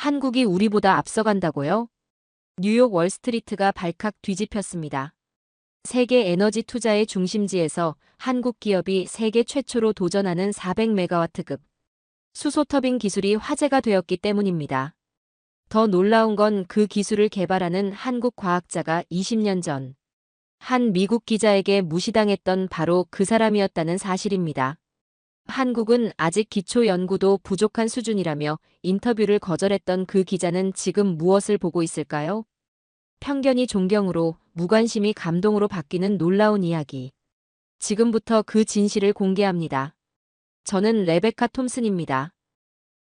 한국이 우리보다 앞서간다고요? 뉴욕 월스트리트가 발칵 뒤집혔습니다. 세계 에너지 투자의 중심지에서 한국 기업이 세계 최초로 도전하는 400메가와트급 수소터빈 기술이 화제가 되었기 때문입니다. 더 놀라운 건 그 기술을 개발하는 한국 과학자가 20년 전 한 미국 기자에게 무시당했던 바로 그 사람이었다는 사실입니다. 한국은 아직 기초 연구도 부족한 수준이라며 인터뷰를 거절했던 그 기자는 지금 무엇을 보고 있을까요? 편견이 존경으로, 무관심이 감동으로 바뀌는 놀라운 이야기. 지금부터 그 진실을 공개합니다. 저는 레베카 톰슨입니다.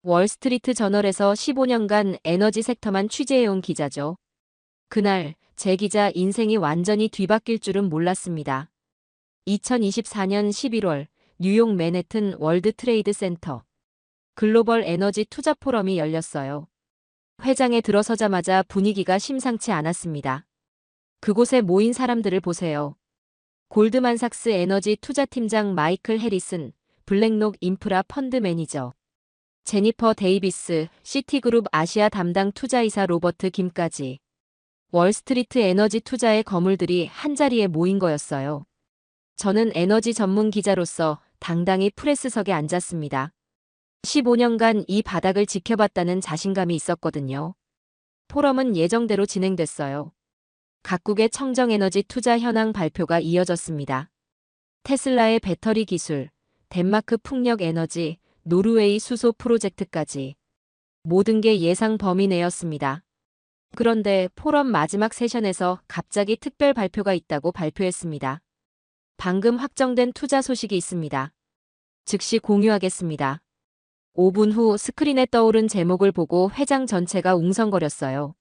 월스트리트 저널에서 15년간 에너지 섹터만 취재해온 기자죠. 그날 제 기자 인생이 완전히 뒤바뀔 줄은 몰랐습니다. 2024년 11월 뉴욕 맨해튼 월드 트레이드 센터 글로벌 에너지 투자 포럼이 열렸어요. 회장에 들어서자마자 분위기가 심상치 않았습니다. 그곳에 모인 사람들을 보세요. 골드만삭스 에너지 투자팀장 마이클 해리슨, 블랙록 인프라 펀드 매니저, 제니퍼 데이비스, 시티그룹 아시아 담당 투자이사 로버트 김까지. 월스트리트 에너지 투자의 거물들이 한자리에 모인 거였어요. 저는 에너지 전문 기자로서 당당히 프레스석에 앉았습니다. 15년간 이 바닥을 지켜봤다는 자신감이 있었거든요. 포럼은 예정대로 진행됐어요. 각국의 청정에너지 투자 현황 발표가 이어졌습니다. 테슬라의 배터리 기술, 덴마크 풍력 에너지, 노르웨이 수소 프로젝트까지 모든 게 예상 범위 내였습니다. 그런데 포럼 마지막 세션에서 갑자기 특별 발표가 있다고 발표했습니다. 방금 확정된 투자 소식이 있습니다. 즉시 공유하겠습니다. 5분 후 스크린에 떠오른 제목을 보고 회장 전체가 웅성거렸어요.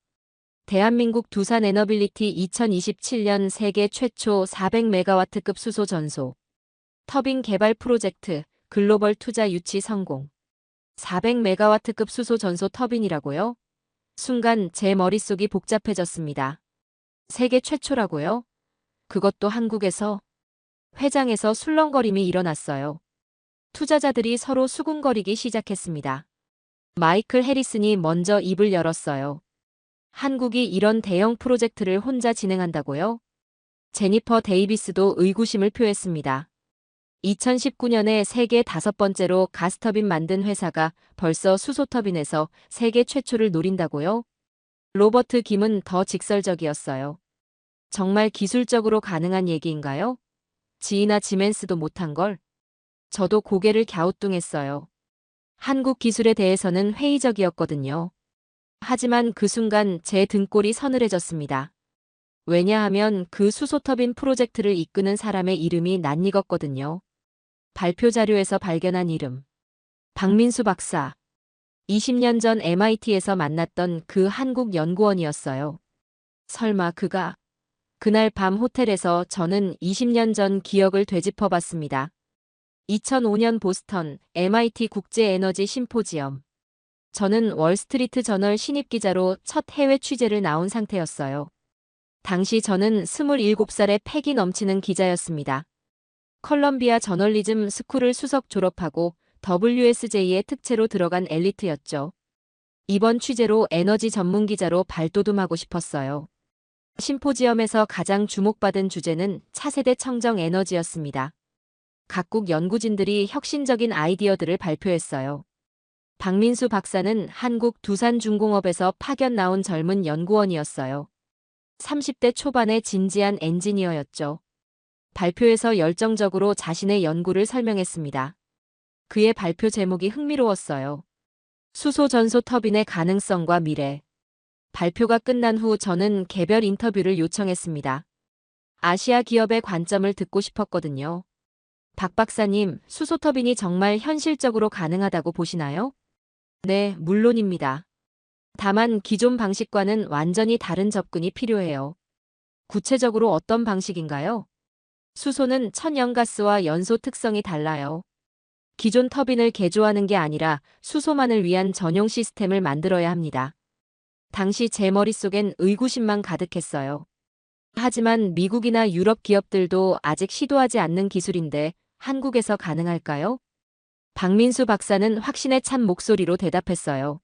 대한민국 두산 에너빌리티 2027년 세계 최초 400메가와트급 수소 전소 터빈 개발 프로젝트 글로벌 투자 유치 성공. 400메가와트급 수소 전소 터빈이라고요? 순간 제 머릿속이 복잡해졌습니다. 세계 최초라고요? 그것도 한국에서? 회장에서 술렁거림이 일어났어요. 투자자들이 서로 수군거리기 시작했습니다. 마이클 해리슨이 먼저 입을 열었어요. 한국이 이런 대형 프로젝트를 혼자 진행한다고요? 제니퍼 데이비스도 의구심을 표했습니다. 2019년에 세계 5번째로 가스터빈 만든 회사가 벌써 수소터빈에서 세계 최초를 노린다고요? 로버트 김은 더 직설적이었어요. 정말 기술적으로 가능한 얘기인가요? 지이나 지멘스도 못한 걸? 저도 고개를 갸우뚱했어요. 한국 기술에 대해서는 회의적이었거든요. 하지만 그 순간 제 등골이 서늘해졌습니다. 왜냐하면 그 수소터빈 프로젝트를 이끄는 사람의 이름이 낯익었거든요. 발표 자료에서 발견한 이름. 박민수 박사. 20년 전 MIT에서 만났던 그 한국 연구원이었어요. 설마 그가? 그날 밤 호텔에서 저는 20년 전 기억을 되짚어봤습니다. 2005년 보스턴 MIT 국제에너지 심포지엄. 저는 월스트리트 저널 신입기자로 첫 해외 취재를 나온 상태였어요. 당시 저는 27살의 패기 넘치는 기자였습니다. 컬럼비아 저널리즘 스쿨을 수석 졸업하고 WSJ의 특채로 들어간 엘리트였죠. 이번 취재로 에너지 전문 기자로 발돋움하고 싶었어요. 심포지엄에서 가장 주목받은 주제는 차세대 청정 에너지였습니다. 각국 연구진들이 혁신적인 아이디어들을 발표했어요. 박민수 박사는 한국 두산중공업에서 파견 나온 젊은 연구원이었어요. 30대 초반의 진지한 엔지니어였죠. 발표에서 열정적으로 자신의 연구를 설명했습니다. 그의 발표 제목이 흥미로웠어요. 수소 전소 터빈의 가능성과 미래. 발표가 끝난 후 저는 개별 인터뷰를 요청했습니다. 아시아 기업의 관점을 듣고 싶었거든요. 박 박사님, 수소 터빈이 정말 현실적으로 가능하다고 보시나요? 네, 물론입니다. 다만 기존 방식과는 완전히 다른 접근이 필요해요. 구체적으로 어떤 방식인가요? 수소는 천연가스와 연소 특성이 달라요. 기존 터빈을 개조하는 게 아니라 수소만을 위한 전용 시스템을 만들어야 합니다. 당시 제 머릿속엔 의구심만 가득했어요. 하지만 미국이나 유럽 기업들도 아직 시도하지 않는 기술인데 한국에서 가능할까요? 박민수 박사는 확신에 찬 목소리로 대답했어요.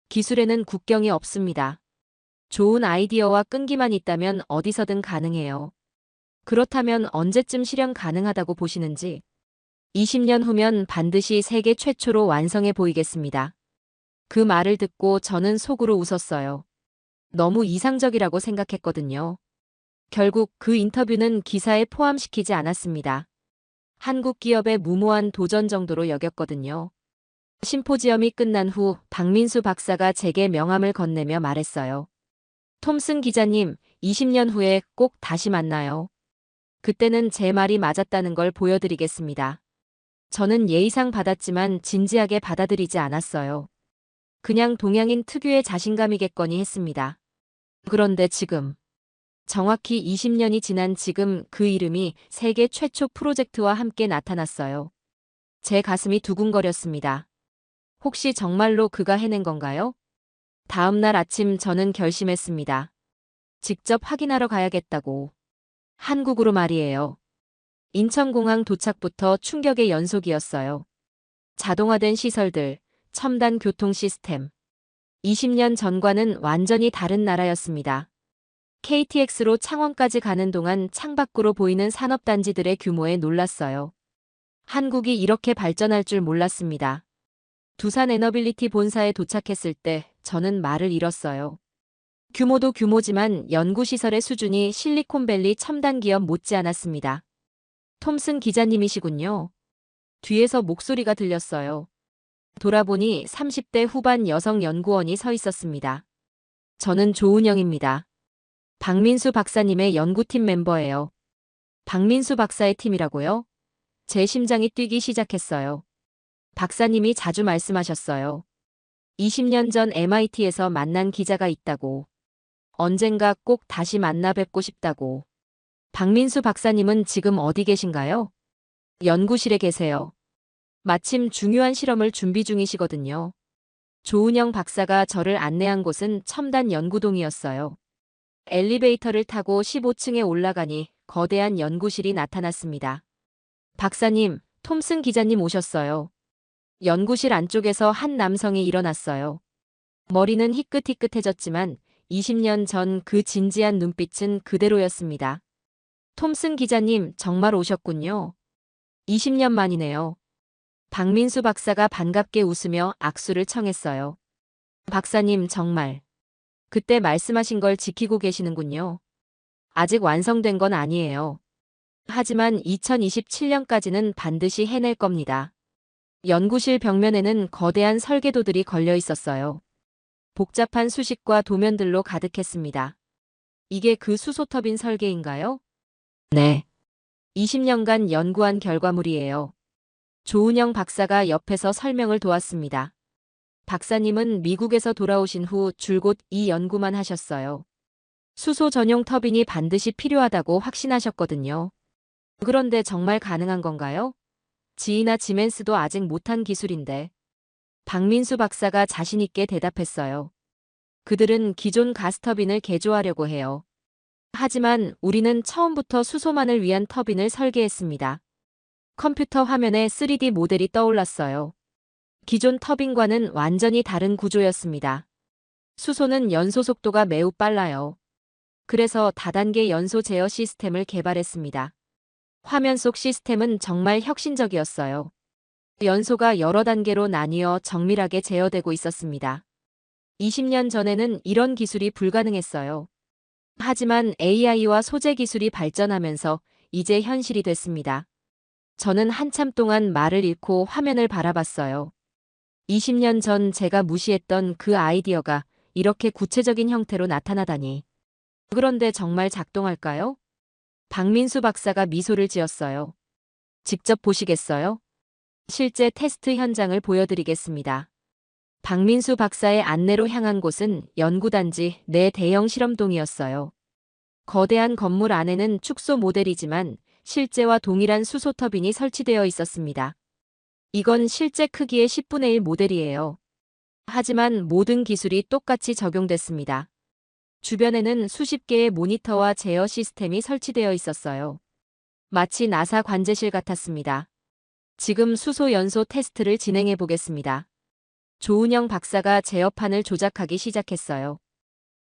기술에는 국경이 없습니다. 좋은 아이디어와 끈기만 있다면 어디서든 가능해요. 그렇다면 언제쯤 실현 가능하다고 보시는지? 20년 후면 반드시 세계 최초로 완성해 보이겠습니다. 그 말을 듣고 저는 속으로 웃었어요. 너무 이상적이라고 생각했거든요. 결국 그 인터뷰는 기사에 포함시키지 않았습니다. 한국 기업의 무모한 도전 정도로 여겼거든요. 심포지엄이 끝난 후 박민수 박사가 제게 명함을 건네며 말했어요. 톰슨 기자님, 20년 후에 꼭 다시 만나요. 그때는 제 말이 맞았다는 걸 보여드리겠습니다. 저는 예의상 받았지만 진지하게 받아들이지 않았어요. 그냥 동양인 특유의 자신감이겠거니 했습니다. 그런데 지금, 정확히 20년이 지난 지금 그 이름이 세계 최초 프로젝트와 함께 나타났어요. 제 가슴이 두근거렸습니다. 혹시 정말로 그가 해낸 건가요? 다음 날 아침 저는 결심했습니다. 직접 확인하러 가야겠다고. 한국으로 말이에요. 인천공항 도착부터 충격의 연속이었어요. 자동화된 시설들, 첨단 교통 시스템. 20년 전과는 완전히 다른 나라였습니다. KTX로 창원까지 가는 동안 창밖으로 보이는 산업단지들의 규모에 놀랐어요. 한국이 이렇게 발전할 줄 몰랐습니다. 두산 에너빌리티 본사에 도착했을 때 저는 말을 잃었어요. 규모도 규모지만 연구시설의 수준이 실리콘밸리 첨단 기업 못지않았습니다. 톰슨 기자님이시군요. 뒤에서 목소리가 들렸어요. 돌아보니 30대 후반 여성 연구원이 서 있었습니다. 저는 조은영입니다. 박민수 박사님의 연구팀 멤버예요. 박민수 박사의 팀이라고요? 제 심장이 뛰기 시작했어요. 박사님이 자주 말씀하셨어요. 20년 전 MIT에서 만난 기자가 있다고. 언젠가 꼭 다시 만나 뵙고 싶다고. 박민수 박사님은 지금 어디 계신가요? 연구실에 계세요. 마침 중요한 실험을 준비 중이시거든요. 조은영 박사가 저를 안내한 곳은 첨단 연구동이었어요. 엘리베이터를 타고 15층에 올라가니 거대한 연구실이 나타났습니다. 박사님, 톰슨 기자님 오셨어요. 연구실 안쪽에서 한 남성이 일어났어요. 머리는 희끗희끗해졌지만 20년 전 그 진지한 눈빛은 그대로였습니다. 톰슨 기자님, 정말 오셨군요. 20년 만이네요. 박민수 박사가 반갑게 웃으며 악수를 청했어요. 박사님, 정말. 그때 말씀하신 걸 지키고 계시는군요. 아직 완성된 건 아니에요. 하지만 2027년까지는 반드시 해낼 겁니다. 연구실 벽면에는 거대한 설계도들이 걸려 있었어요. 복잡한 수식과 도면들로 가득했습니다. 이게 그 수소터빈 설계인가요? 네. 20년간 연구한 결과물이에요. 조은영 박사가 옆에서 설명을 도왔습니다. 박사님은 미국에서 돌아오신 후 줄곧 이 연구만 하셨어요. 수소 전용 터빈이 반드시 필요하다고 확신하셨거든요. 그런데 정말 가능한 건가요? 지이나 지멘스도 아직 못한 기술인데. 박민수 박사가 자신있게 대답했어요. 그들은 기존 가스터빈을 개조하려고 해요. 하지만 우리는 처음부터 수소만을 위한 터빈을 설계했습니다. 컴퓨터 화면에 3D 모델이 떠올랐어요. 기존 터빈과는 완전히 다른 구조였습니다. 수소는 연소 속도가 매우 빨라요. 그래서 다단계 연소 제어 시스템을 개발했습니다. 화면 속 시스템은 정말 혁신적이었어요. 연소가 여러 단계로 나뉘어 정밀하게 제어되고 있었습니다. 20년 전에는 이런 기술이 불가능했어요. 하지만 AI와 소재 기술이 발전하면서 이제 현실이 됐습니다. 저는 한참 동안 말을 잃고 화면을 바라봤어요. 20년 전 제가 무시했던 그 아이디어가 이렇게 구체적인 형태로 나타나다니. 그런데 정말 작동할까요? 박민수 박사가 미소를 지었어요. 직접 보시겠어요? 실제 테스트 현장을 보여드리겠습니다. 박민수 박사의 안내로 향한 곳은 연구단지 내 대형 실험동이었어요. 거대한 건물 안에는 축소 모델이지만 실제와 동일한 수소 터빈이 설치되어 있었습니다. 이건 실제 크기의 10분의 1 모델이에요. 하지만 모든 기술이 똑같이 적용됐습니다. 주변에는 수십 개의 모니터와 제어 시스템이 설치되어 있었어요. 마치 나사 관제실 같았습니다. 지금 수소 연소 테스트를 진행해 보겠습니다. 조은영 박사가 제어판을 조작하기 시작했어요.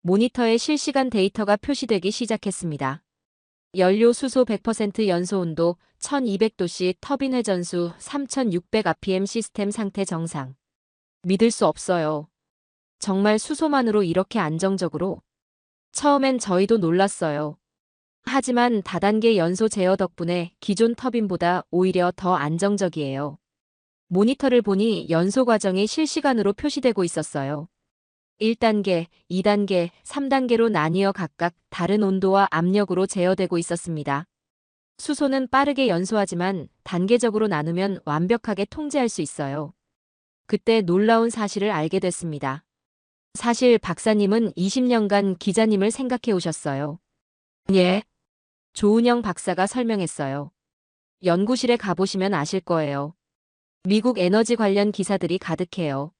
모니터에 실시간 데이터가 표시되기 시작했습니다. 연료 수소 100% 연소 온도 1200도씨 터빈 회전수 3600rpm 시스템 상태 정상. 믿을 수 없어요. 정말 수소만으로 이렇게 안정적으로? 처음엔 저희도 놀랐어요. 하지만 다단계 연소 제어 덕분에 기존 터빈보다 오히려 더 안정적이에요. 모니터를 보니 연소 과정이 실시간으로 표시되고 있었어요. 1단계, 2단계, 3단계로 나뉘어 각각 다른 온도와 압력으로 제어되고 있었습니다. 수소는 빠르게 연소하지만 단계적으로 나누면 완벽하게 통제할 수 있어요. 그때 놀라운 사실을 알게 됐습니다. 사실 박사님은 20년간 기자님을 생각해 오셨어요. 예. 조은영 박사가 설명했어요. 연구실에 가보시면 아실 거예요. 미국 에너지 관련 기사들이 가득해요.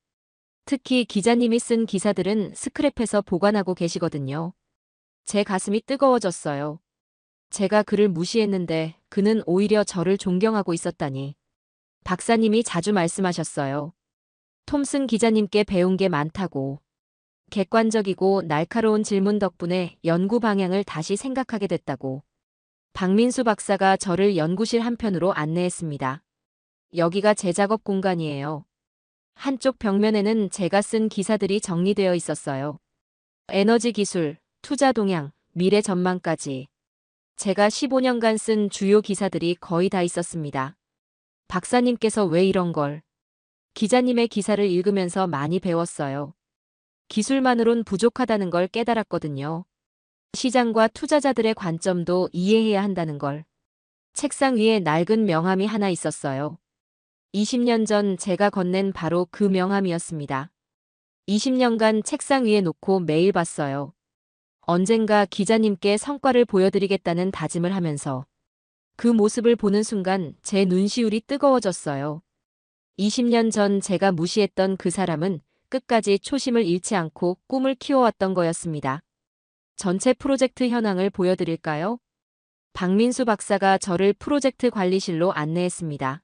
특히 기자님이 쓴 기사들은 스크랩해서 보관하고 계시거든요. 제 가슴이 뜨거워졌어요. 제가 그를 무시했는데 그는 오히려 저를 존경하고 있었다니. 박사님이 자주 말씀하셨어요. 톰슨 기자님께 배운 게 많다고. 객관적이고 날카로운 질문 덕분에 연구 방향을 다시 생각하게 됐다고. 박민수 박사가 저를 연구실 한편으로 안내했습니다. 여기가 제 작업 공간이에요. 한쪽 벽면에는 제가 쓴 기사들이 정리되어 있었어요. 에너지 기술, 투자 동향, 미래 전망까지. 제가 15년간 쓴 주요 기사들이 거의 다 있었습니다. 박사님께서 왜 이런 걸? 기자님의 기사를 읽으면서 많이 배웠어요. 기술만으론 부족하다는 걸 깨달았거든요. 시장과 투자자들의 관점도 이해해야 한다는 걸. 책상 위에 낡은 명함이 하나 있었어요. 20년 전 제가 건넨 바로 그 명함이었습니다. 20년간 책상 위에 놓고 매일 봤어요. 언젠가 기자님께 성과를 보여드리겠다는 다짐을 하면서 그 모습을 보는 순간 제 눈시울이 뜨거워졌어요. 20년 전 제가 무시했던 그 사람은 끝까지 초심을 잃지 않고 꿈을 키워왔던 거였습니다. 전체 프로젝트 현황을 보여드릴까요? 박민수 박사가 저를 프로젝트 관리실로 안내했습니다.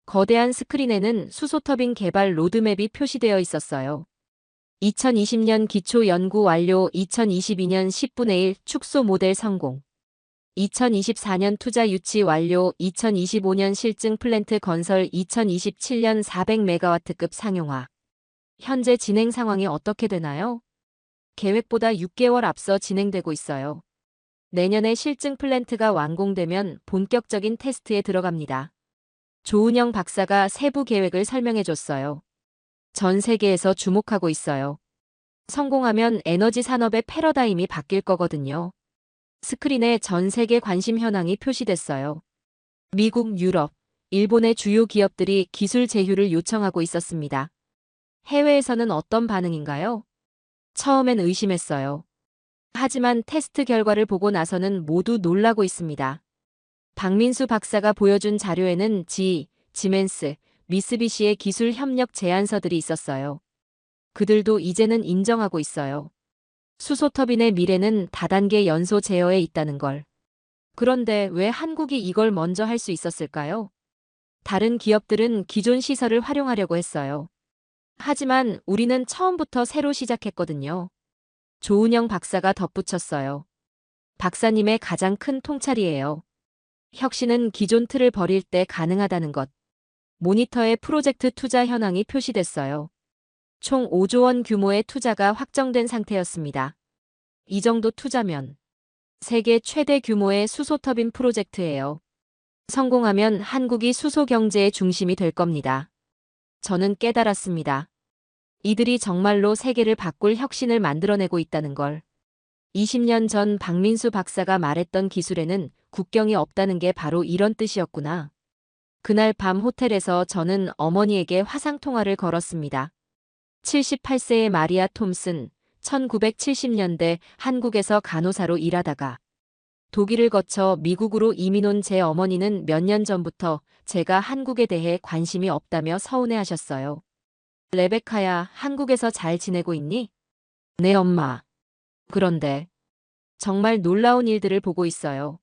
거대한 스크린에는 수소터빈 개발 로드맵이 표시되어 있었어요. 2020년 기초 연구 완료, 2022년 10분의 1 축소 모델 성공. 2024년 투자 유치 완료, 2025년 실증 플랜트 건설, 2027년 400메가와트급 상용화. 현재 진행 상황이 어떻게 되나요? 계획보다 6개월 앞서 진행되고 있어요. 내년에 실증 플랜트가 완공되면 본격적인 테스트에 들어갑니다. 조은영 박사가 세부 계획을 설명해줬어요. 전 세계에서 주목하고 있어요. 성공하면 에너지 산업의 패러다임이 바뀔 거거든요. 스크린에 전 세계 관심 현황이 표시됐어요. 미국, 유럽, 일본의 주요 기업들이 기술 제휴를 요청하고 있었습니다. 해외에서는 어떤 반응인가요? 처음엔 의심했어요. 하지만 테스트 결과를 보고 나서는 모두 놀라고 있습니다. 박민수 박사가 보여준 자료에는 지멘스, 미쓰비시의 기술 협력 제안서들이 있었어요. 그들도 이제는 인정하고 있어요. 수소터빈의 미래는 다단계 연소 제어에 있다는 걸. 그런데 왜 한국이 이걸 먼저 할 수 있었을까요? 다른 기업들은 기존 시설을 활용하려고 했어요. 하지만 우리는 처음부터 새로 시작했거든요. 조은영 박사가 덧붙였어요. 박사님의 가장 큰 통찰이에요. 혁신은 기존 틀을 버릴 때 가능하다는 것. 모니터에 프로젝트 투자 현황이 표시됐어요. 총 5조 원 규모의 투자가 확정된 상태였습니다. 이 정도 투자면 세계 최대 규모의 수소터빈 프로젝트예요. 성공하면 한국이 수소 경제의 중심이 될 겁니다. 저는 깨달았습니다. 이들이 정말로 세계를 바꿀 혁신을 만들어내고 있다는 걸. 20년 전 박민수 박사가 말했던 기술에는 국경이 없다는 게 바로 이런 뜻이었구나. 그날 밤 호텔에서 저는 어머니에게 화상통화를 걸었습니다. 78세의 마리아 톰슨, 1970년대 한국에서 간호사로 일하다가 독일을 거쳐 미국으로 이민 온 제 어머니는 몇 년 전부터 제가 한국에 대해 관심이 없다며 서운해하셨어요. 레베카야, 한국에서 잘 지내고 있니? 네, 엄마. 그런데 정말 놀라운 일들을 보고 있어요.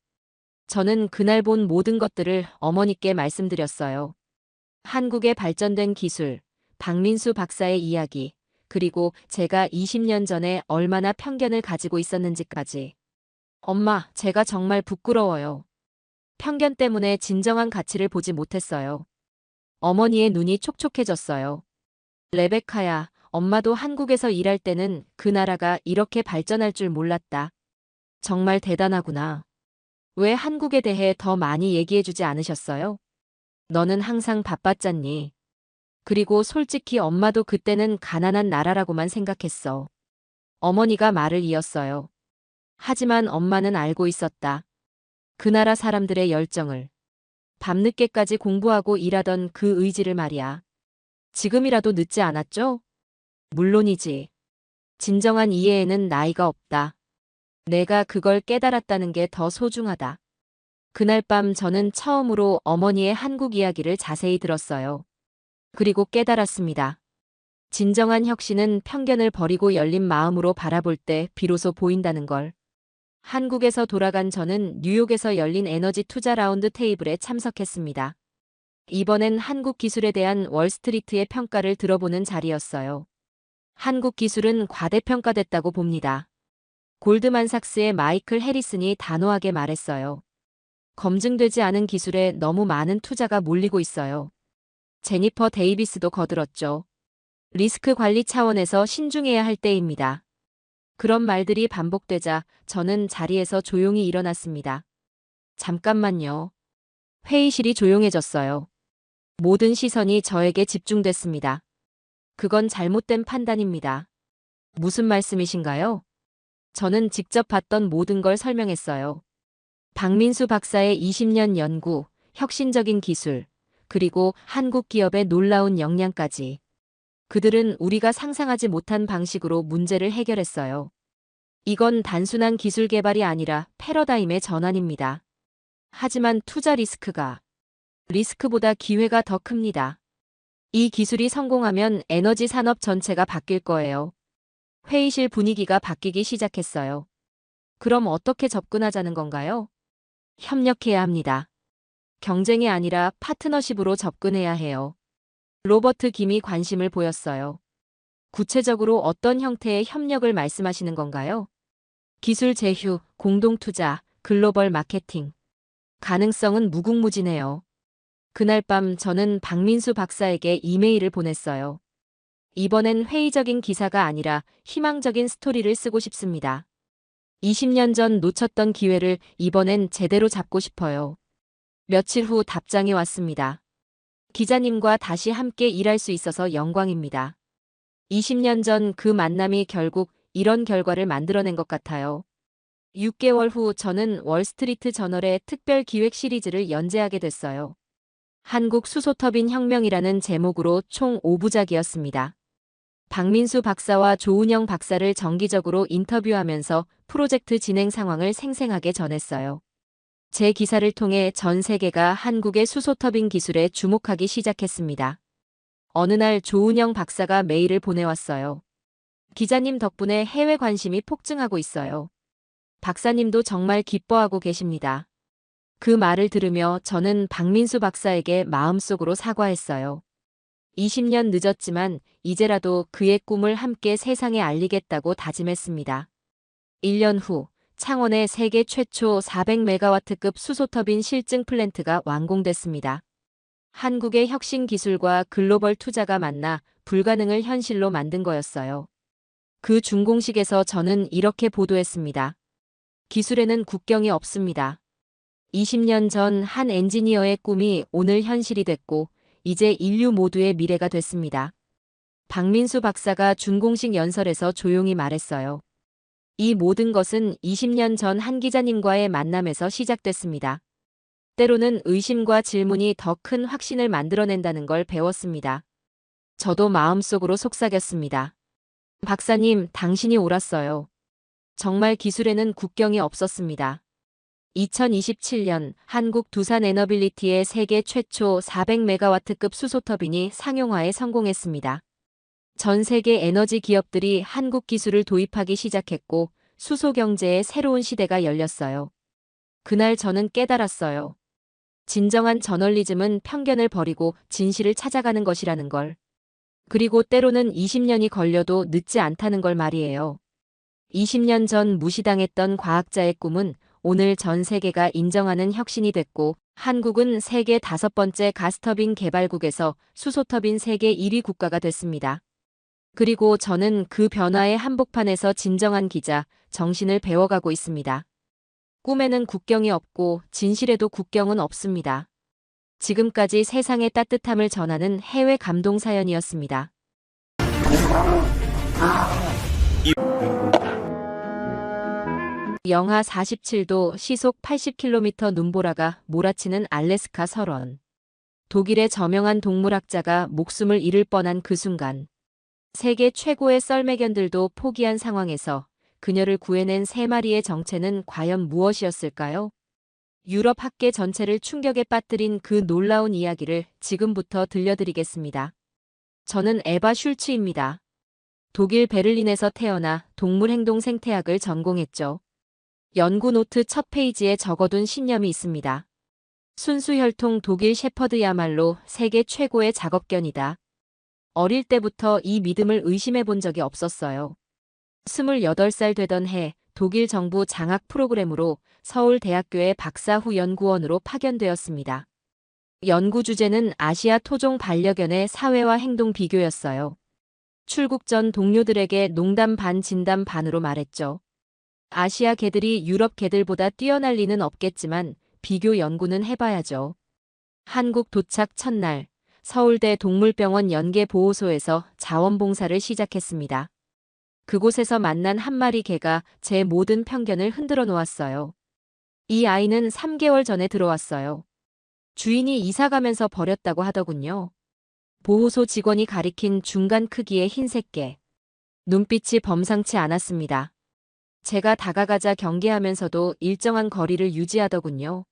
저는 그날 본 모든 것들을 어머니께 말씀드렸어요. 한국의 발전된 기술, 박민수 박사의 이야기, 그리고 제가 20년 전에 얼마나 편견을 가지고 있었는지까지. 엄마, 제가 정말 부끄러워요. 편견 때문에 진정한 가치를 보지 못했어요. 어머니의 눈이 촉촉해졌어요. 레베카야, 엄마도 한국에서 일할 때는 그 나라가 이렇게 발전할 줄 몰랐다. 정말 대단하구나. 왜 한국에 대해 더 많이 얘기해주지 않으셨어요? 너는 항상 바빴잖니. 그리고 솔직히 엄마도 그때는 가난한 나라라고만 생각했어. 어머니가 말을 이었어요. 하지만 엄마는 알고 있었다. 그 나라 사람들의 열정을. 밤늦게까지 공부하고 일하던 그 의지를 말이야. 지금이라도 늦지 않았죠? 물론이지. 진정한 이해에는 나이가 없다. 내가 그걸 깨달았다는 게 더 소중하다. 그날 밤 저는 처음으로 어머니의 한국 이야기를 자세히 들었어요. 그리고 깨달았습니다. 진정한 혁신은 편견을 버리고 열린 마음으로 바라볼 때 비로소 보인다는 걸. 한국에서 돌아간 저는 뉴욕에서 열린 에너지 투자 라운드 테이블에 참석했습니다. 이번엔 한국 기술에 대한 월스트리트의 평가를 들어보는 자리였어요. 한국 기술은 과대평가됐다고 봅니다. 골드만삭스의 마이클 해리슨이 단호하게 말했어요. 검증되지 않은 기술에 너무 많은 투자가 몰리고 있어요. 제니퍼 데이비스도 거들었죠. 리스크 관리 차원에서 신중해야 할 때입니다. 그런 말들이 반복되자 저는 자리에서 조용히 일어났습니다. 잠깐만요. 회의실이 조용해졌어요. 모든 시선이 저에게 집중됐습니다. 그건 잘못된 판단입니다. 무슨 말씀이신가요? 저는 직접 봤던 모든 걸 설명했어요. 박민수 박사의 20년 연구, 혁신적인 기술, 그리고 한국 기업의 놀라운 역량까지. 그들은 우리가 상상하지 못한 방식으로 문제를 해결했어요. 이건 단순한 기술 개발이 아니라 패러다임의 전환입니다. 하지만 투자 리스크보다 기회가 더 큽니다. 이 기술이 성공하면 에너지 산업 전체가 바뀔 거예요. 회의실 분위기가 바뀌기 시작했어요. 그럼 어떻게 접근하자는 건가요? 협력해야 합니다. 경쟁이 아니라 파트너십으로 접근해야 해요. 로버트 김이 관심을 보였어요. 구체적으로 어떤 형태의 협력을 말씀하시는 건가요? 기술 제휴, 공동 투자, 글로벌 마케팅. 가능성은 무궁무진해요. 그날 밤 저는 박민수 박사에게 이메일을 보냈어요. 이번엔 회의적인 기사가 아니라 희망적인 스토리를 쓰고 싶습니다. 20년 전 놓쳤던 기회를 이번엔 제대로 잡고 싶어요. 며칠 후 답장이 왔습니다. 기자님과 다시 함께 일할 수 있어서 영광입니다. 20년 전 그 만남이 결국 이런 결과를 만들어낸 것 같아요. 6개월 후 저는 월스트리트 저널의 특별 기획 시리즈를 연재하게 됐어요. 한국 수소터빈 혁명이라는 제목으로 총 5부작이었습니다. 박민수 박사와 조은영 박사를 정기적으로 인터뷰하면서 프로젝트 진행 상황을 생생하게 전했어요. 제 기사를 통해 전 세계가 한국의 수소터빈 기술에 주목하기 시작했습니다. 어느 날 조은영 박사가 메일을 보내왔어요. 기자님 덕분에 해외 관심이 폭증하고 있어요. 박사님도 정말 기뻐하고 계십니다. 그 말을 들으며 저는 박민수 박사에게 마음속으로 사과했어요. 20년 늦었지만 이제라도 그의 꿈을 함께 세상에 알리겠다고 다짐했습니다. 1년 후 창원의 세계 최초 400메가와트급 수소터빈 실증 플랜트가 완공됐습니다. 한국의 혁신 기술과 글로벌 투자가 만나 불가능을 현실로 만든 거였어요. 그 준공식에서 저는 이렇게 보도했습니다. 기술에는 국경이 없습니다. 20년 전 한 엔지니어의 꿈이 오늘 현실이 됐고 이제 인류 모두의 미래가 됐습니다. 박민수 박사가 준공식 연설에서 조용히 말했어요. 이 모든 것은 20년 전 한 기자님과의 만남에서 시작됐습니다. 때로는 의심과 질문이 더 큰 확신을 만들어낸다는 걸 배웠습니다. 저도 마음속으로 속삭였습니다. 박사님, 당신이 옳았어요. 정말 기술에는 국경이 없었습니다. 2027년 한국 두산 에너빌리티의 세계 최초 400메가와트급 수소터빈이 상용화에 성공했습니다. 전 세계 에너지 기업들이 한국 기술을 도입하기 시작했고 수소 경제의 새로운 시대가 열렸어요. 그날 저는 깨달았어요. 진정한 저널리즘은 편견을 버리고 진실을 찾아가는 것이라는 걸. 그리고 때로는 20년이 걸려도 늦지 않다는 걸 말이에요. 20년 전 무시당했던 과학자의 꿈은 오늘 전 세계가 인정하는 혁신이 됐고, 한국은 세계 5번째 가스터빈 개발국에서 수소터빈 세계 1위 국가가 됐습니다. 그리고 저는 그 변화의 한복판에서 진정한 기자, 정신을 배워가고 있습니다. 꿈에는 국경이 없고 진실에도 국경은 없습니다. 지금까지 세상의 따뜻함을 전하는 해외 감동 사연이었습니다. 영하 47도 시속 80km 눈보라가 몰아치는 알래스카 설원. 독일의 저명한 동물학자가 목숨을 잃을 뻔한 그 순간. 세계 최고의 썰매견들도 포기한 상황에서 그녀를 구해낸 3마리의 정체는 과연 무엇이었을까요? 유럽 학계 전체를 충격에 빠뜨린 그 놀라운 이야기를 지금부터 들려드리겠습니다. 저는 에바 슐츠입니다. 독일 베를린에서 태어나 동물행동 생태학을 전공했죠. 연구 노트 첫 페이지에 적어둔 신념이 있습니다. 순수혈통 독일 shepherd야말로 세계 최고의 작업견이다. 어릴 때부터 이 믿음을 의심해 본 적이 없었어요. 28살 되던 해 독일 정부 장학 프로그램으로 서울대학교의 박사 후 연구원으로 파견되었습니다. 연구 주제는 아시아 토종 반려견의 사회와 행동 비교였어요. 출국 전 동료들에게 농담 반 진담 반으로 말했죠. 아시아 개들이 유럽 개들보다 뛰어날 리는 없겠지만 비교 연구는 해봐야죠. 한국 도착 첫날, 서울대 동물병원 연계보호소에서 자원봉사를 시작했습니다. 그곳에서 만난 한 마리 개가 제 모든 편견을 흔들어 놓았어요. 이 아이는 3개월 전에 들어왔어요. 주인이 이사 가면서 버렸다고 하더군요. 보호소 직원이 가리킨 중간 크기의 흰색 개. 눈빛이 범상치 않았습니다. 제가 다가가자 경계하면서도 일정한 거리를 유지하더군요.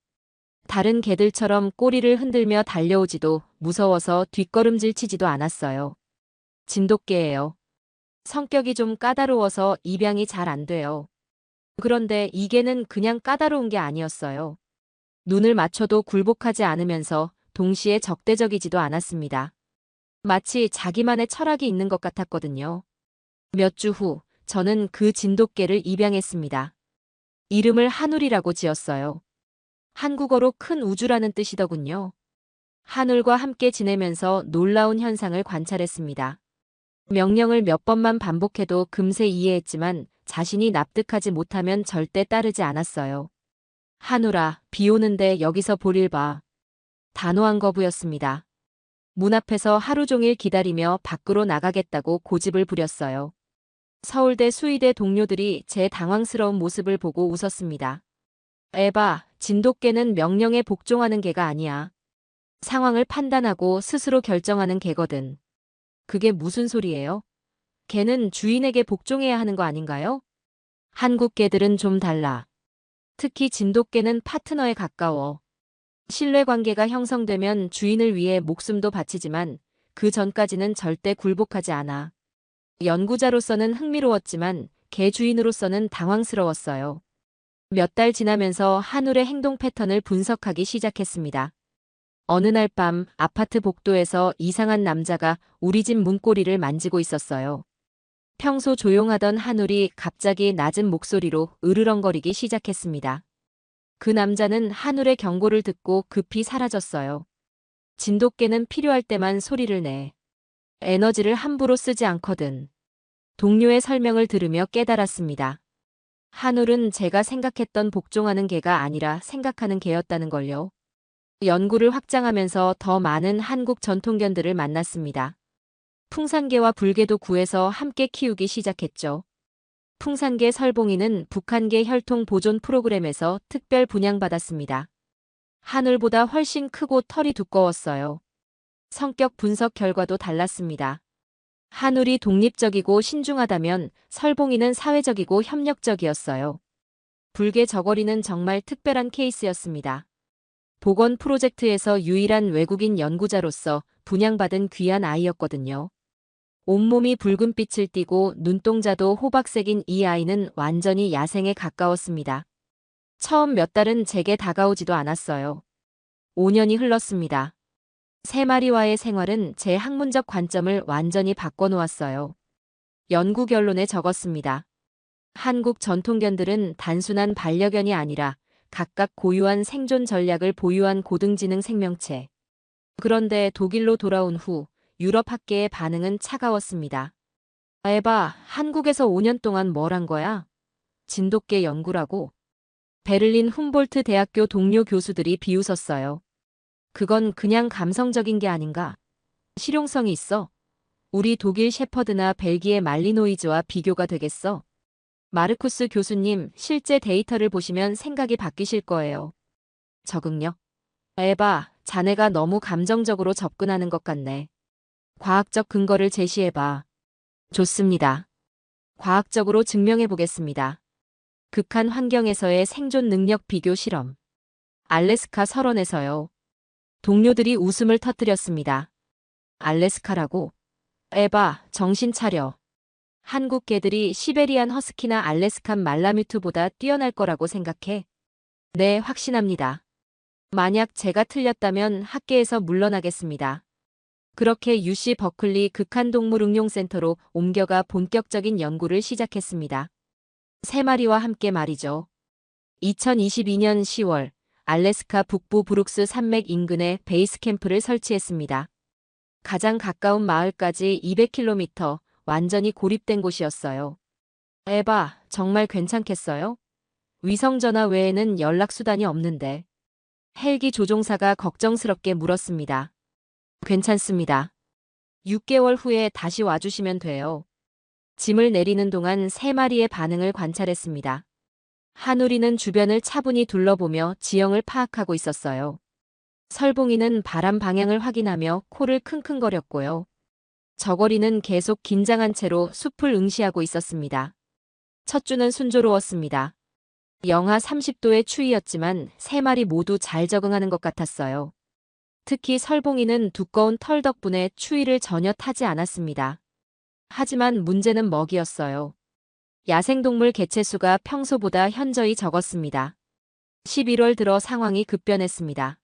다른 개들처럼 꼬리를 흔들며 달려오지도 무서워서 뒷걸음질 치지도 않았어요. 진돗개예요. 성격이 좀 까다로워서 입양이 잘 안 돼요. 그런데 이 개는 그냥 까다로운 게 아니었어요. 눈을 맞춰도 굴복하지 않으면서 동시에 적대적이지도 않았습니다. 마치 자기만의 철학이 있는 것 같았거든요. 몇 주 후, 저는 그 진돗개를 입양했습니다. 이름을 하늘이라고 지었어요. 한국어로 큰 우주라는 뜻이더군요. 하늘과 함께 지내면서 놀라운 현상을 관찰했습니다. 명령을 몇 번만 반복해도 금세 이해했지만 자신이 납득하지 못하면 절대 따르지 않았어요. 하늘아, 비 오는데 여기서 볼일 봐. 단호한 거부였습니다. 문 앞에서 하루 종일 기다리며 밖으로 나가겠다고 고집을 부렸어요. 서울대 수의대 동료들이 제 당황스러운 모습을 보고 웃었습니다. 에바, 진돗개는 명령에 복종하는 개가 아니야. 상황을 판단하고 스스로 결정하는 개거든. 그게 무슨 소리예요? 개는 주인에게 복종해야 하는 거 아닌가요? 한국 개들은 좀 달라. 특히 진돗개는 파트너에 가까워. 신뢰관계가 형성되면 주인을 위해 목숨도 바치지만 그 전까지는 절대 굴복하지 않아. 연구자로서는 흥미로웠지만 개 주인으로서는 당황스러웠어요. 몇 달 지나면서 한울의 행동 패턴을 분석하기 시작했습니다. 어느 날 밤 아파트 복도에서 이상한 남자가 우리 집 문고리를 만지고 있었어요. 평소 조용하던 한울이 갑자기 낮은 목소리로 으르렁거리기 시작했습니다. 그 남자는 한울의 경고를 듣고 급히 사라졌어요. 진돗개는 필요할 때만 소리를 내. 에너지를 함부로 쓰지 않거든. 동료의 설명을 들으며 깨달았습니다. 한울은 제가 생각했던 복종하는 개가 아니라 생각하는 개였다는 걸요. 연구를 확장하면서 더 많은 한국 전통견들을 만났습니다. 풍산개와 불개도 구해서 함께 키우기 시작했죠. 풍산개 설봉이는 북한개 혈통 보존 프로그램에서 특별 분양받았습니다. 한울보다 훨씬 크고 털이 두꺼웠어요. 성격 분석 결과도 달랐습니다. 한울이 독립적이고 신중하다면 설봉이는 사회적이고 협력적이었어요. 불개 저고리는 정말 특별한 케이스였습니다. 보건 프로젝트에서 유일한 외국인 연구자로서 분양받은 귀한 아이였거든요. 온몸이 붉은빛을 띠고 눈동자도 호박색인 이 아이는 완전히 야생에 가까웠습니다. 처음 몇 달은 제게 다가오지도 않았어요. 5년이 흘렀습니다. 세 마리와의 생활은 제 학문적 관점을 완전히 바꿔놓았어요. 연구 결론에 적었습니다. 한국 전통견들은 단순한 반려견이 아니라 각각 고유한 생존 전략을 보유한 고등지능 생명체. 그런데 독일로 돌아온 후 유럽 학계의 반응은 차가웠습니다. 에바, 한국에서 5년 동안 뭘 한 거야? 진돗개 연구라고? 베를린 훔볼트 대학교 동료 교수들이 비웃었어요. 그건 그냥 감성적인 게 아닌가? 실용성이 있어. 우리 독일 셰퍼드나 벨기에 말리노이즈와 비교가 되겠어. 마르쿠스 교수님, 실제 데이터를 보시면 생각이 바뀌실 거예요. 적응력. 에바, 자네가 너무 감정적으로 접근하는 것 같네. 과학적 근거를 제시해봐. 좋습니다. 과학적으로 증명해 보겠습니다. 극한 환경에서의 생존 능력 비교 실험. 알래스카 설원에서요. 동료들이 웃음을 터뜨렸습니다. 알래스카라고? 에바, 정신 차려. 한국 개들이 시베리안 허스키나 알래스칸 말라뮤트보다 뛰어날 거라고 생각해? 네, 확신합니다. 만약 제가 틀렸다면 학계에서 물러나겠습니다. 그렇게 UC 버클리 극한동물응용센터로 옮겨가 본격적인 연구를 시작했습니다. 세 마리와 함께 말이죠. 2022년 10월 알래스카 북부 브룩스 산맥 인근에 베이스 캠프를 설치했습니다. 가장 가까운 마을까지 200km, 완전히 고립된 곳이었어요. 에바, 정말 괜찮겠어요? 위성전화 외에는 연락수단이 없는데. 헬기 조종사가 걱정스럽게 물었습니다. 괜찮습니다. 6개월 후에 다시 와주시면 돼요. 짐을 내리는 동안 세 마리의 반응을 관찰했습니다. 한우리는 주변을 차분히 둘러보며 지형을 파악하고 있었어요. 설봉이는 바람 방향을 확인하며 코를 킁킁거렸고요. 저고리는 계속 긴장한 채로 숲을 응시하고 있었습니다. 첫 주는 순조로웠습니다. 영하 30도의 추위였지만 세 마리 모두 잘 적응하는 것 같았어요. 특히 설봉이는 두꺼운 털 덕분에 추위를 전혀 타지 않았습니다. 하지만 문제는 먹이였어요. 야생동물 개체수가 평소보다 현저히 적었습니다. 11월 들어 상황이 급변했습니다.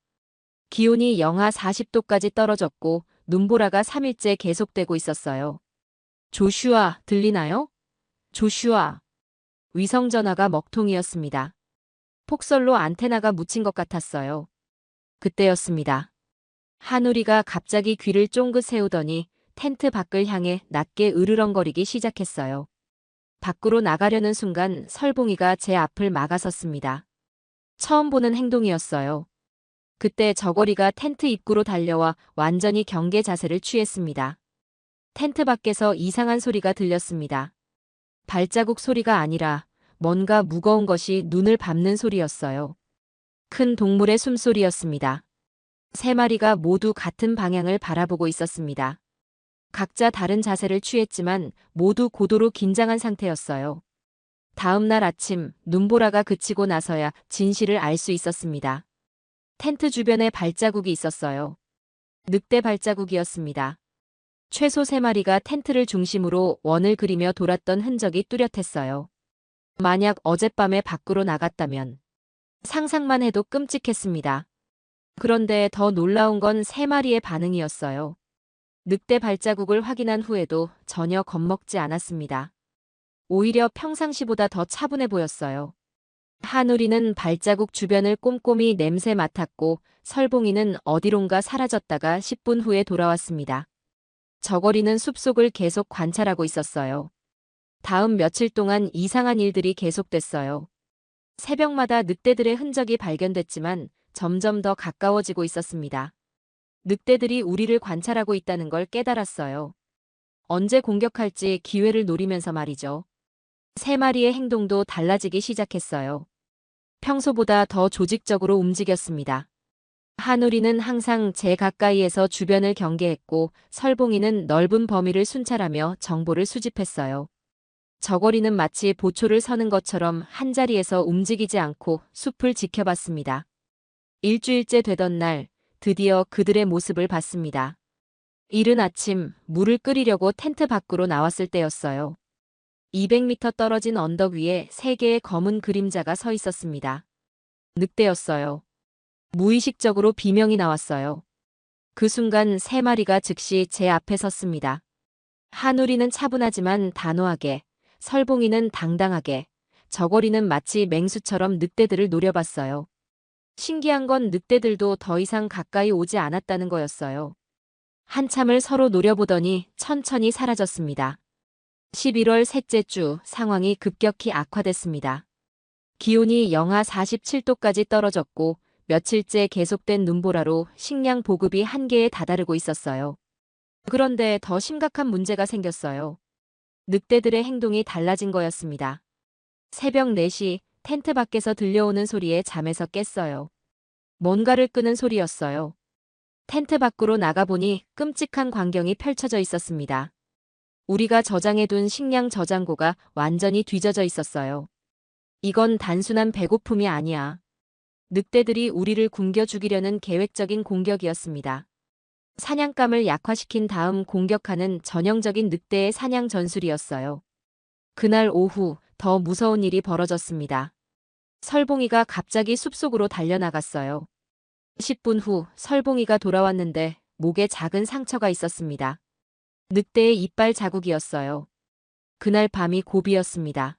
기온이 영하 40도까지 떨어졌고 눈보라가 3일째 계속되고 있었어요. 조슈아, 들리나요? 조슈아. 위성전화가 먹통이었습니다. 폭설로 안테나가 묻힌 것 같았어요. 그때였습니다. 한우리가 갑자기 귀를 쫑긋 세우더니 텐트 밖을 향해 낮게 으르렁거리기 시작했어요. 밖으로 나가려는 순간 설봉이가 제 앞을 막아섰습니다. 처음 보는 행동이었어요. 그때 저고리가 텐트 입구로 달려와 완전히 경계 자세를 취했습니다. 텐트 밖에서 이상한 소리가 들렸습니다. 발자국 소리가 아니라 뭔가 무거운 것이 눈을 밟는 소리였어요. 큰 동물의 숨소리였습니다. 세 마리가 모두 같은 방향을 바라보고 있었습니다. 각자 다른 자세를 취했지만 모두 고도로 긴장한 상태였어요. 다음 날 아침 눈보라가 그치고 나서야 진실을 알 수 있었습니다. 텐트 주변에 발자국이 있었어요. 늑대 발자국이었습니다. 최소 3마리가 텐트를 중심으로 원을 그리며 돌았던 흔적이 뚜렷했어요. 만약 어젯밤에 밖으로 나갔다면 상상만 해도 끔찍했습니다. 그런데 더 놀라운 건 3마리의 반응이었어요. 늑대 발자국을 확인한 후에도 전혀 겁먹지 않았습니다. 오히려 평상시보다 더 차분해 보였어요. 한우리는 발자국 주변을 꼼꼼히 냄새 맡았고 설봉이는 어디론가 사라졌다가 10분 후에 돌아왔습니다. 저고리는 숲속을 계속 관찰하고 있었어요. 다음 며칠 동안 이상한 일들이 계속됐어요. 새벽마다 늑대들의 흔적이 발견됐지만 점점 더 가까워지고 있었습니다. 늑대들이 우리를 관찰하고 있다는 걸 깨달았어요. 언제 공격할지 기회를 노리면서 말이죠. 3마리의 행동도 달라지기 시작했어요. 평소보다 더 조직적으로 움직였습니다. 한우리는 항상 제 가까이에서 주변을 경계했고 설봉이는 넓은 범위를 순찰하며 정보를 수집했어요. 저고리는 마치 보초를 서는 것처럼 한자리에서 움직이지 않고 숲을 지켜봤습니다. 일주일째 되던 날 드디어 그들의 모습을 봤습니다. 이른 아침 물을 끓이려고 텐트 밖으로 나왔을 때였어요. 200m 떨어진 언덕 위에 3개의 검은 그림자가 서 있었습니다. 늑대였어요. 무의식적으로 비명이 나왔어요. 그 순간 세 마리가 즉시 제 앞에 섰습니다. 한우리는 차분하지만 단호하게, 설봉이는 당당하게, 저고리는 마치 맹수처럼 늑대들을 노려봤어요. 신기한 건 늑대들도 더 이상 가까이 오지 않았다는 거였어요. 한참을 서로 노려보더니 천천히 사라졌습니다. 11월 셋째 주 상황이 급격히 악화됐습니다. 기온이 영하 47도까지 떨어졌고 며칠째 계속된 눈보라로 식량 보급이 한계에 다다르고 있었어요. 그런데 더 심각한 문제가 생겼어요. 늑대들의 행동이 달라진 거였습니다. 새벽 4시 텐트 밖에서 들려오는 소리에 잠에서 깼어요. 뭔가를 끄는 소리였어요. 텐트 밖으로 나가보니 끔찍한 광경이 펼쳐져 있었습니다. 우리가 저장해둔 식량 저장고가 완전히 뒤져져 있었어요. 이건 단순한 배고픔이 아니야. 늑대들이 우리를 굶겨 죽이려는 계획적인 공격이었습니다. 사냥감을 약화시킨 다음 공격하는 전형적인 늑대의 사냥 전술이었어요. 그날 오후 더 무서운 일이 벌어졌습니다. 설봉이가 갑자기 숲속으로 달려나갔어요. 10분 후 설봉이가 돌아왔는데 목에 작은 상처가 있었습니다. 늑대의 이빨 자국이었어요. 그날 밤이 고비였습니다.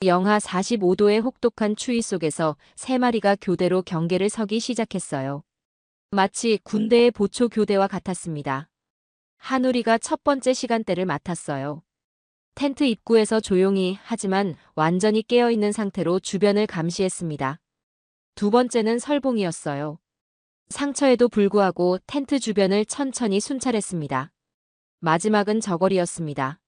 영하 45도의 혹독한 추위 속에서 세 마리가 교대로 경계를 서기 시작했어요. 마치 군대의 보초 교대와 같았습니다. 한우리가 첫 번째 시간대를 맡았어요. 텐트 입구에서 조용히 하지만 완전히 깨어있는 상태로 주변을 감시했습니다. 두 번째는 설봉이었어요. 상처에도 불구하고 텐트 주변을 천천히 순찰했습니다. 마지막은 저걸이었습니다.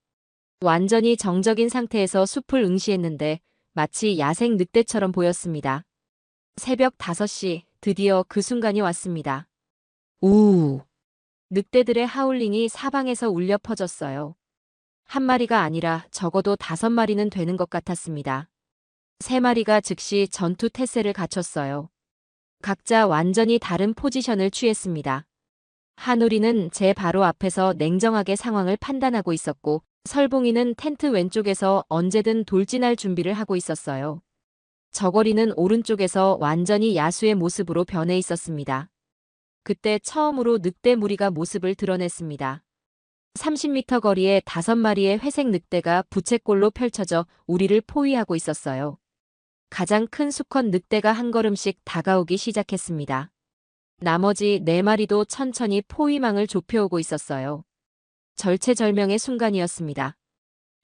완전히 정적인 상태에서 숲을 응시했는데 마치 야생 늑대처럼 보였습니다. 새벽 5시 드디어 그 순간이 왔습니다. 우우. 늑대들의 하울링이 사방에서 울려 퍼졌어요. 한 마리가 아니라 적어도 5마리는 되는 것 같았습니다. 세 마리가 즉시 전투 태세를 갖췄어요. 각자 완전히 다른 포지션을 취했습니다. 한우리는 제 바로 앞에서 냉정하게 상황을 판단하고 있었고 설봉이는 텐트 왼쪽에서 언제든 돌진할 준비를 하고 있었어요. 저고리는 오른쪽에서 완전히 야수의 모습으로 변해 있었습니다. 그때 처음으로 늑대 무리가 모습을 드러냈습니다. 30m 거리에 5마리의 회색 늑대가 부채꼴로 펼쳐져 우리를 포위하고 있었어요. 가장 큰 수컷 늑대가 한 걸음씩 다가오기 시작했습니다. 나머지 4마리도 천천히 포위망을 좁혀오고 있었어요. 절체절명의 순간이었습니다.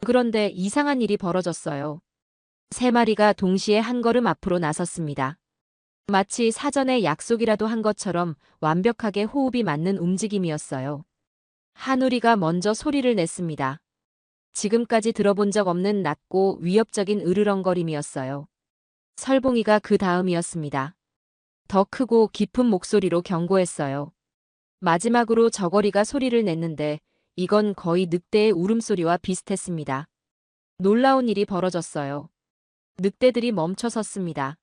그런데 이상한 일이 벌어졌어요. 3마리가 동시에 한 걸음 앞으로 나섰습니다. 마치 사전에 약속이라도 한 것처럼 완벽하게 호흡이 맞는 움직임이었어요. 한우리가 먼저 소리를 냈습니다. 지금까지 들어본 적 없는 낮고 위협적인 으르렁거림이었어요. 설봉이가 그 다음이었습니다. 더 크고 깊은 목소리로 경고했어요. 마지막으로 저고리가 소리를 냈는데 이건 거의 늑대의 울음소리와 비슷했습니다. 놀라운 일이 벌어졌어요. 늑대들이 멈춰 섰습니다.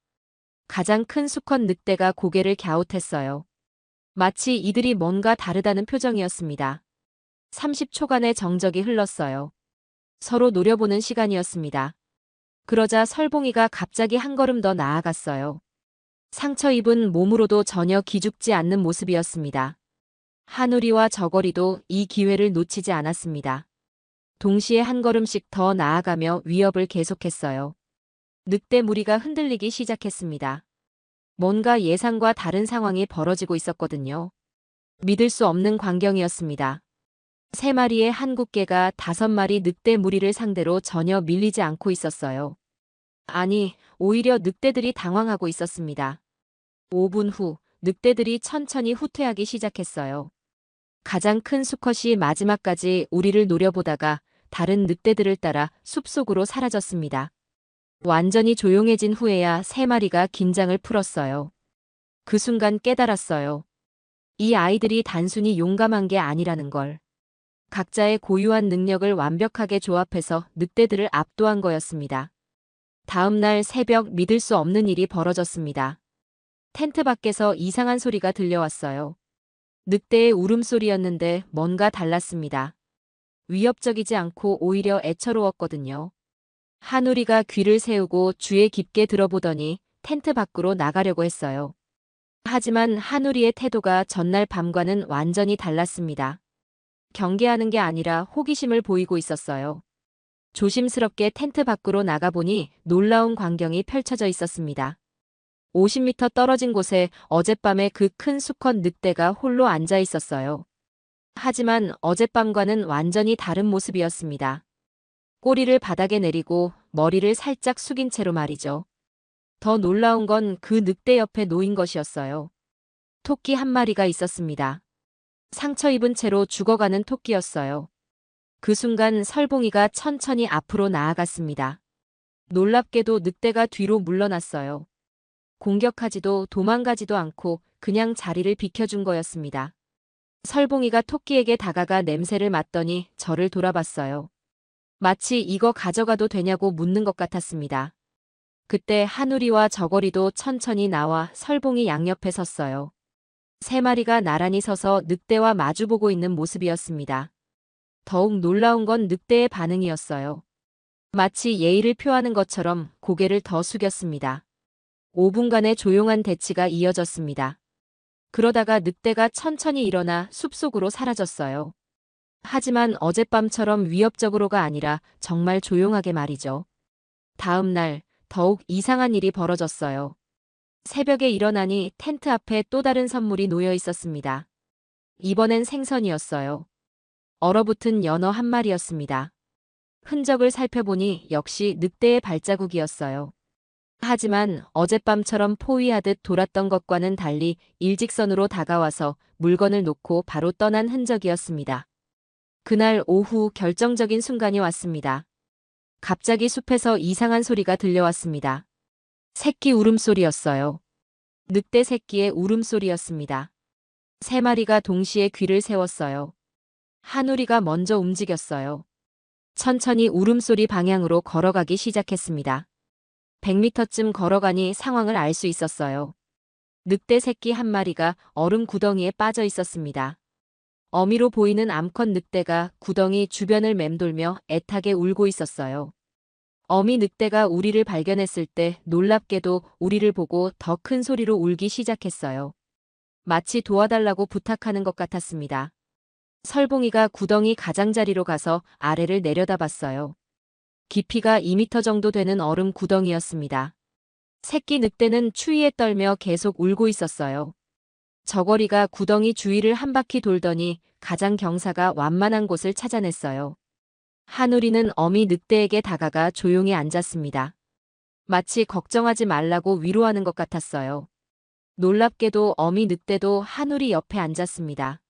가장 큰 수컷 늑대가 고개를 갸웃했어요. 마치 이들이 뭔가 다르다는 표정이었습니다. 30초간의 정적이 흘렀어요. 서로 노려보는 시간이었습니다. 그러자 설봉이가 갑자기 한 걸음 더 나아갔어요. 상처 입은 몸으로도 전혀 기죽지 않는 모습이었습니다. 한우리와 저고리도 이 기회를 놓치지 않았습니다. 동시에 한 걸음씩 더 나아가며 위협을 계속했어요. 늑대 무리가 흔들리기 시작했습니다. 뭔가 예상과 다른 상황이 벌어지고 있었거든요. 믿을 수 없는 광경이었습니다. 3마리의 한국개가 5마리 늑대 무리를 상대로 전혀 밀리지 않고 있었어요. 아니, 오히려 늑대들이 당황하고 있었습니다. 5분 후 늑대들이 천천히 후퇴하기 시작했어요. 가장 큰 수컷이 마지막까지 우리를 노려보다가 다른 늑대들을 따라 숲속으로 사라졌습니다. 완전히 조용해진 후에야 3마리가 긴장을 풀었어요. 그 순간 깨달았어요. 이 아이들이 단순히 용감한 게 아니라는 걸. 각자의 고유한 능력을 완벽하게 조합해서 늑대들을 압도한 거였습니다. 다음 날 새벽 믿을 수 없는 일이 벌어졌습니다. 텐트 밖에서 이상한 소리가 들려왔어요. 늑대의 울음소리였는데 뭔가 달랐습니다. 위협적이지 않고 오히려 애처로웠거든요. 한우리가 귀를 세우고 귀에 깊게 들어보더니 텐트 밖으로 나가려고 했어요. 하지만 한우리의 태도가 전날 밤과는 완전히 달랐습니다. 경계하는 게 아니라 호기심을 보이고 있었어요. 조심스럽게 텐트 밖으로 나가보니 놀라운 광경이 펼쳐져 있었습니다. 50m 떨어진 곳에 어젯밤에 그 큰 수컷 늑대가 홀로 앉아 있었어요. 하지만 어젯밤과는 완전히 다른 모습이었습니다. 꼬리를 바닥에 내리고 머리를 살짝 숙인 채로 말이죠. 더 놀라운 건 그 늑대 옆에 놓인 것이었어요. 토끼 한 마리가 있었습니다. 상처 입은 채로 죽어가는 토끼였어요. 그 순간 설봉이가 천천히 앞으로 나아갔습니다. 놀랍게도 늑대가 뒤로 물러났어요. 공격하지도 도망가지도 않고 그냥 자리를 비켜준 거였습니다. 설봉이가 토끼에게 다가가 냄새를 맡더니 저를 돌아봤어요. 마치 이거 가져가도 되냐고 묻는 것 같았습니다. 그때 한우리와 저고리도 천천히 나와 설봉이 양옆에 섰어요. 세 마리가 나란히 서서 늑대와 마주보고 있는 모습이었습니다. 더욱 놀라운 건 늑대의 반응이었어요. 마치 예의를 표하는 것처럼 고개를 더 숙였습니다. 5분간의 조용한 대치가 이어졌습니다. 그러다가 늑대가 천천히 일어나 숲속으로 사라졌어요. 하지만 어젯밤처럼 위협적으로가 아니라 정말 조용하게 말이죠. 다음 날 더욱 이상한 일이 벌어졌어요. 새벽에 일어나니 텐트 앞에 또 다른 선물이 놓여 있었습니다. 이번엔 생선이었어요. 얼어붙은 연어 한 마리였습니다. 흔적을 살펴보니 역시 늑대의 발자국이었어요. 하지만 어젯밤처럼 포위하듯 돌았던 것과는 달리 일직선으로 다가와서 물건을 놓고 바로 떠난 흔적이었습니다. 그날 오후 결정적인 순간이 왔습니다. 갑자기 숲에서 이상한 소리가 들려왔습니다. 새끼 울음소리였어요. 늑대 새끼의 울음소리였습니다. 세 마리가 동시에 귀를 세웠어요. 한우리가 먼저 움직였어요. 천천히 울음소리 방향으로 걸어가기 시작했습니다. 100m쯤 걸어가니 상황을 알 수 있었어요. 늑대 새끼 한 마리가 얼음 구덩이에 빠져 있었습니다. 어미로 보이는 암컷 늑대가 구덩이 주변을 맴돌며 애타게 울고 있었어요. 어미 늑대가 우리를 발견했을 때 놀랍게도 우리를 보고 더 큰 소리로 울기 시작했어요. 마치 도와달라고 부탁하는 것 같았습니다. 설봉이가 구덩이 가장자리로 가서 아래를 내려다봤어요. 깊이가 2m 정도 되는 얼음 구덩이였습니다. 새끼 늑대는 추위에 떨며 계속 울고 있었어요. 저고리가 구덩이 주위를 한 바퀴 돌더니 가장 경사가 완만한 곳을 찾아냈어요. 한우리는 어미 늑대에게 다가가 조용히 앉았습니다. 마치 걱정하지 말라고 위로하는 것 같았어요. 놀랍게도 어미 늑대도 한우리 옆에 앉았습니다.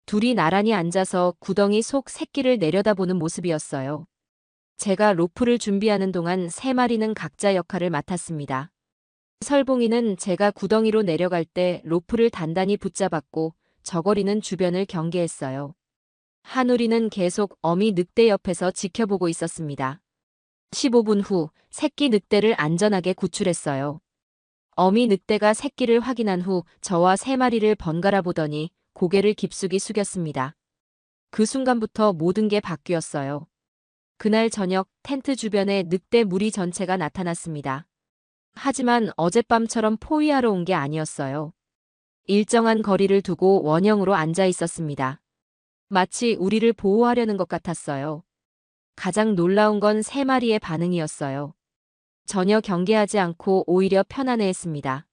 둘이 나란히 앉아서 구덩이 속 새끼를 내려다보는 모습이었어요. 제가 로프를 준비하는 동안 세 마리는 각자 역할을 맡았습니다. 설봉이는 제가 구덩이로 내려갈 때 로프를 단단히 붙잡았고 저고리는 주변을 경계했어요. 한우리는 계속 어미 늑대 옆에서 지켜보고 있었습니다. 15분 후 새끼 늑대를 안전하게 구출했어요. 어미 늑대가 새끼를 확인한 후 저와 세 마리를 번갈아 보더니 고개를 깊숙이 숙였습니다. 그 순간부터 모든 게 바뀌었어요. 그날 저녁 텐트 주변에 늑대 무리 전체가 나타났습니다. 하지만 어젯밤처럼 포위하러 온 게 아니었어요. 일정한 거리를 두고 원형으로 앉아 있었습니다. 마치 우리를 보호하려는 것 같았어요. 가장 놀라운 건 세 마리의 반응이었어요. 전혀 경계하지 않고 오히려 편안해했습니다.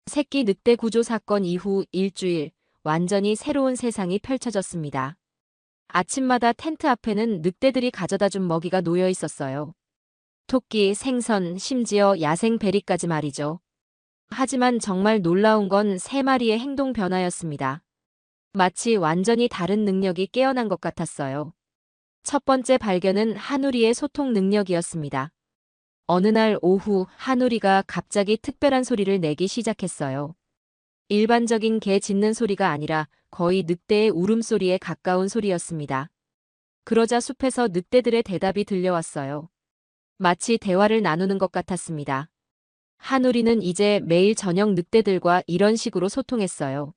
새끼 늑대 구조 사건 이후 일주일, 완전히 새로운 세상이 펼쳐졌습니다. 아침마다 텐트 앞에는 늑대들이 가져다 준 먹이가 놓여 있었어요. 토끼, 생선, 심지어 야생 베리까지 말이죠. 하지만 정말 놀라운 건 세 마리의 행동 변화였습니다. 마치 완전히 다른 능력이 깨어난 것 같았어요. 첫 번째 발견은 한우리의 소통 능력이었습니다. 어느 날 오후 한우리가 갑자기 특별한 소리를 내기 시작했어요. 일반적인 개 짖는 소리가 아니라 거의 늑대의 울음소리에 가까운 소리였습니다. 그러자 숲에서 늑대들의 대답이 들려왔어요. 마치 대화를 나누는 것 같았습니다. 한우리는 이제 매일 저녁 늑대들과 이런 식으로 소통했어요.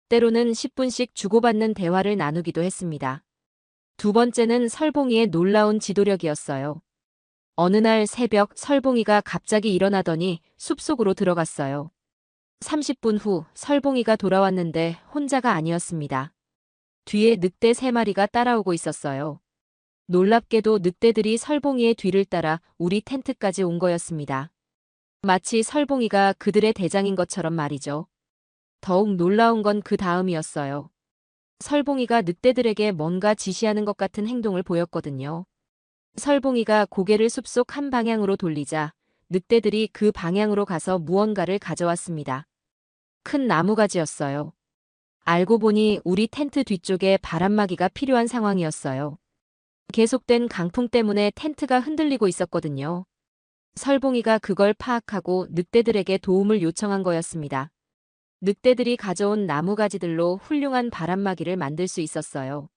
때로는 10분씩 주고받는 대화를 나누기도 했습니다. 두 번째는 설봉이의 놀라운 지도력이었어요. 어느 날 새벽 설봉이가 갑자기 일어나더니 숲속으로 들어갔어요. 30분 후 설봉이가 돌아왔는데 혼자가 아니었습니다. 뒤에 늑대 3마리가 따라오고 있었어요. 놀랍게도 늑대들이 설봉이의 뒤를 따라 우리 텐트까지 온 거였습니다. 마치 설봉이가 그들의 대장인 것처럼 말이죠. 더욱 놀라운 건 그 다음이었어요. 설봉이가 늑대들에게 뭔가 지시하는 것 같은 행동을 보였거든요. 설봉이가 고개를 숲속 한 방향으로 돌리자 늑대들이 그 방향으로 가서 무언가를 가져왔습니다. 큰 나무가지였어요. 알고 보니 우리 텐트 뒤쪽에 바람막이가 필요한 상황이었어요. 계속된 강풍 때문에 텐트가 흔들리고 있었거든요. 설봉이가 그걸 파악하고 늑대들에게 도움을 요청한 거였습니다. 늑대들이 가져온 나무가지들로 훌륭한 바람막이를 만들 수 있었어요.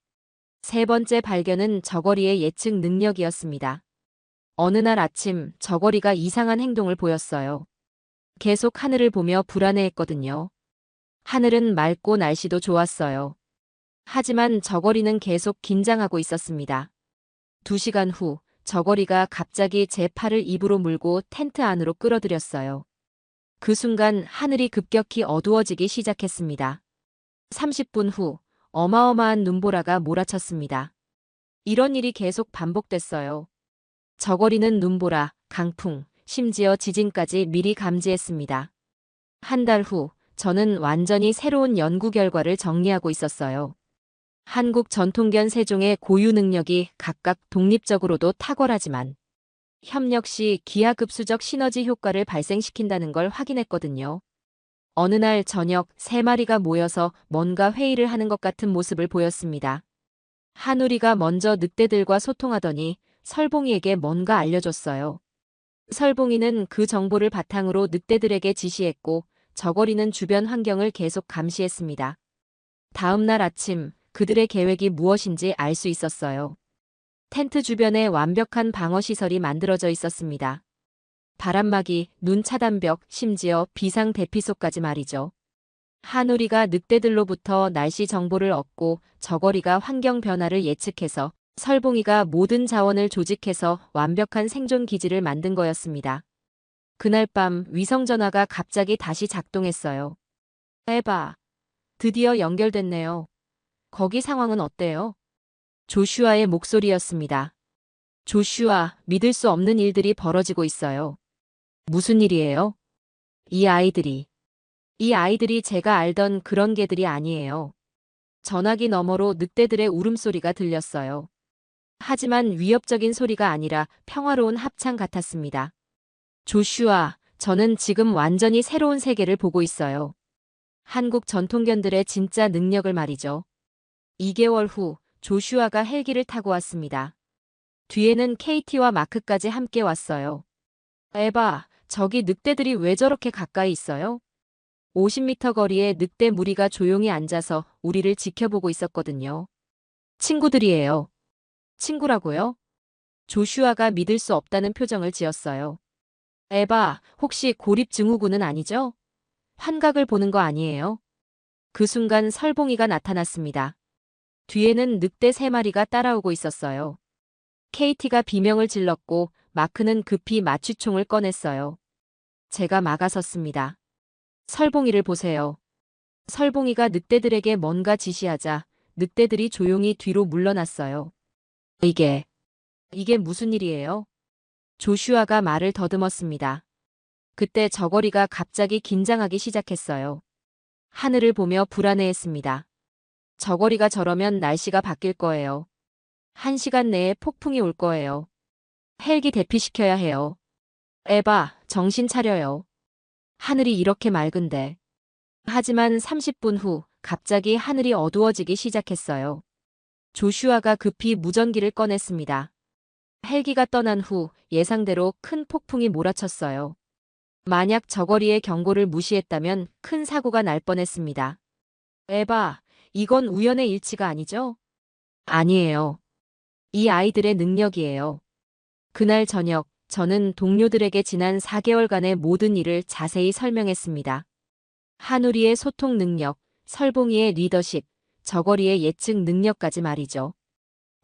세 번째 발견은 저고리의 예측 능력이었습니다. 어느 날 아침 저고리가 이상한 행동을 보였어요. 계속 하늘을 보며 불안해했거든요. 하늘은 맑고 날씨도 좋았어요. 하지만 저고리는 계속 긴장하고 있었습니다. 2시간 후 저고리가 갑자기 제 팔을 입으로 물고 텐트 안으로 끌어들였어요. 그 순간 하늘이 급격히 어두워지기 시작했습니다. 30분 후 어마어마한 눈보라가 몰아쳤습니다. 이런 일이 계속 반복됐어요. 저고리는 눈보라, 강풍, 심지어 지진까지 미리 감지했습니다. 한 달 후 저는 완전히 새로운 연구 결과를 정리하고 있었어요. 한국 전통견 3종의 고유 능력이 각각 독립적으로도 탁월하지만 협력 시 기하급수적 시너지 효과를 발생시킨다는 걸 확인했거든요. 어느 날 저녁 3마리가 모여서 뭔가 회의를 하는 것 같은 모습을 보였습니다. 한우리가 먼저 늑대들과 소통하더니 설봉이에게 뭔가 알려줬어요. 설봉이는 그 정보를 바탕으로 늑대들에게 지시했고 저고리는 주변 환경을 계속 감시했습니다. 다음 날 아침 그들의 계획이 무엇인지 알 수 있었어요. 텐트 주변에 완벽한 방어시설이 만들어져 있었습니다. 바람막이, 눈 차단벽, 심지어 비상 대피소까지 말이죠. 한우리가 늑대들로부터 날씨 정보를 얻고 저고리가 환경 변화를 예측해서 설봉이가 모든 자원을 조직해서 완벽한 생존 기지를 만든 거였습니다. 그날 밤 위성전화가 갑자기 다시 작동했어요. 에바, 드디어 연결됐네요. 거기 상황은 어때요? 조슈아의 목소리였습니다. 조슈아, 믿을 수 없는 일들이 벌어지고 있어요. 무슨 일이에요? 이 아이들이. 이 아이들이 제가 알던 그런 개들이 아니에요. 전화기 너머로 늑대들의 울음소리가 들렸어요. 하지만 위협적인 소리가 아니라 평화로운 합창 같았습니다. 조슈아, 저는 지금 완전히 새로운 세계를 보고 있어요. 한국 전통견들의 진짜 능력을 말이죠. 2개월 후 조슈아가 헬기를 타고 왔습니다. 뒤에는 KT와 마크까지 함께 왔어요. 에바, 저기 늑대들이 왜 저렇게 가까이 있어요? 50m 거리에 늑대 무리가 조용히 앉아서 우리를 지켜보고 있었거든요. 친구들이에요. 친구라고요? 조슈아가 믿을 수 없다는 표정을 지었어요. 에바, 혹시 고립증후군은 아니죠? 환각을 보는 거 아니에요? 그 순간 설봉이가 나타났습니다. 뒤에는 늑대 3마리가 따라오고 있었어요. KT가 비명을 질렀고 마크는 급히 마취총을 꺼냈어요. 제가 막아섰습니다. 설봉이를 보세요. 설봉이가 늑대들에게 뭔가 지시하자 늑대들이 조용히 뒤로 물러났어요. 이게 무슨 일이에요? 조슈아가 말을 더듬었습니다. 그때 저고리가 갑자기 긴장하기 시작했어요. 하늘을 보며 불안해했습니다. 저고리가 저러면 날씨가 바뀔 거예요. 1시간 내에 폭풍이 올 거예요. 헬기 대피시켜야 해요. 에바, 정신 차려요. 하늘이 이렇게 맑은데. 하지만 30분 후 갑자기 하늘이 어두워지기 시작했어요. 조슈아가 급히 무전기를 꺼냈습니다. 헬기가 떠난 후 예상대로 큰 폭풍이 몰아쳤어요. 만약 저고리의 경고를 무시했다면 큰 사고가 날 뻔했습니다. 에바, 이건 우연의 일치가 아니죠? 아니에요. 이 아이들의 능력이에요. 그날 저녁, 저는 동료들에게 지난 4개월간의 모든 일을 자세히 설명했습니다. 한우리의 소통 능력, 설봉이의 리더십, 저고리의 예측 능력까지 말이죠.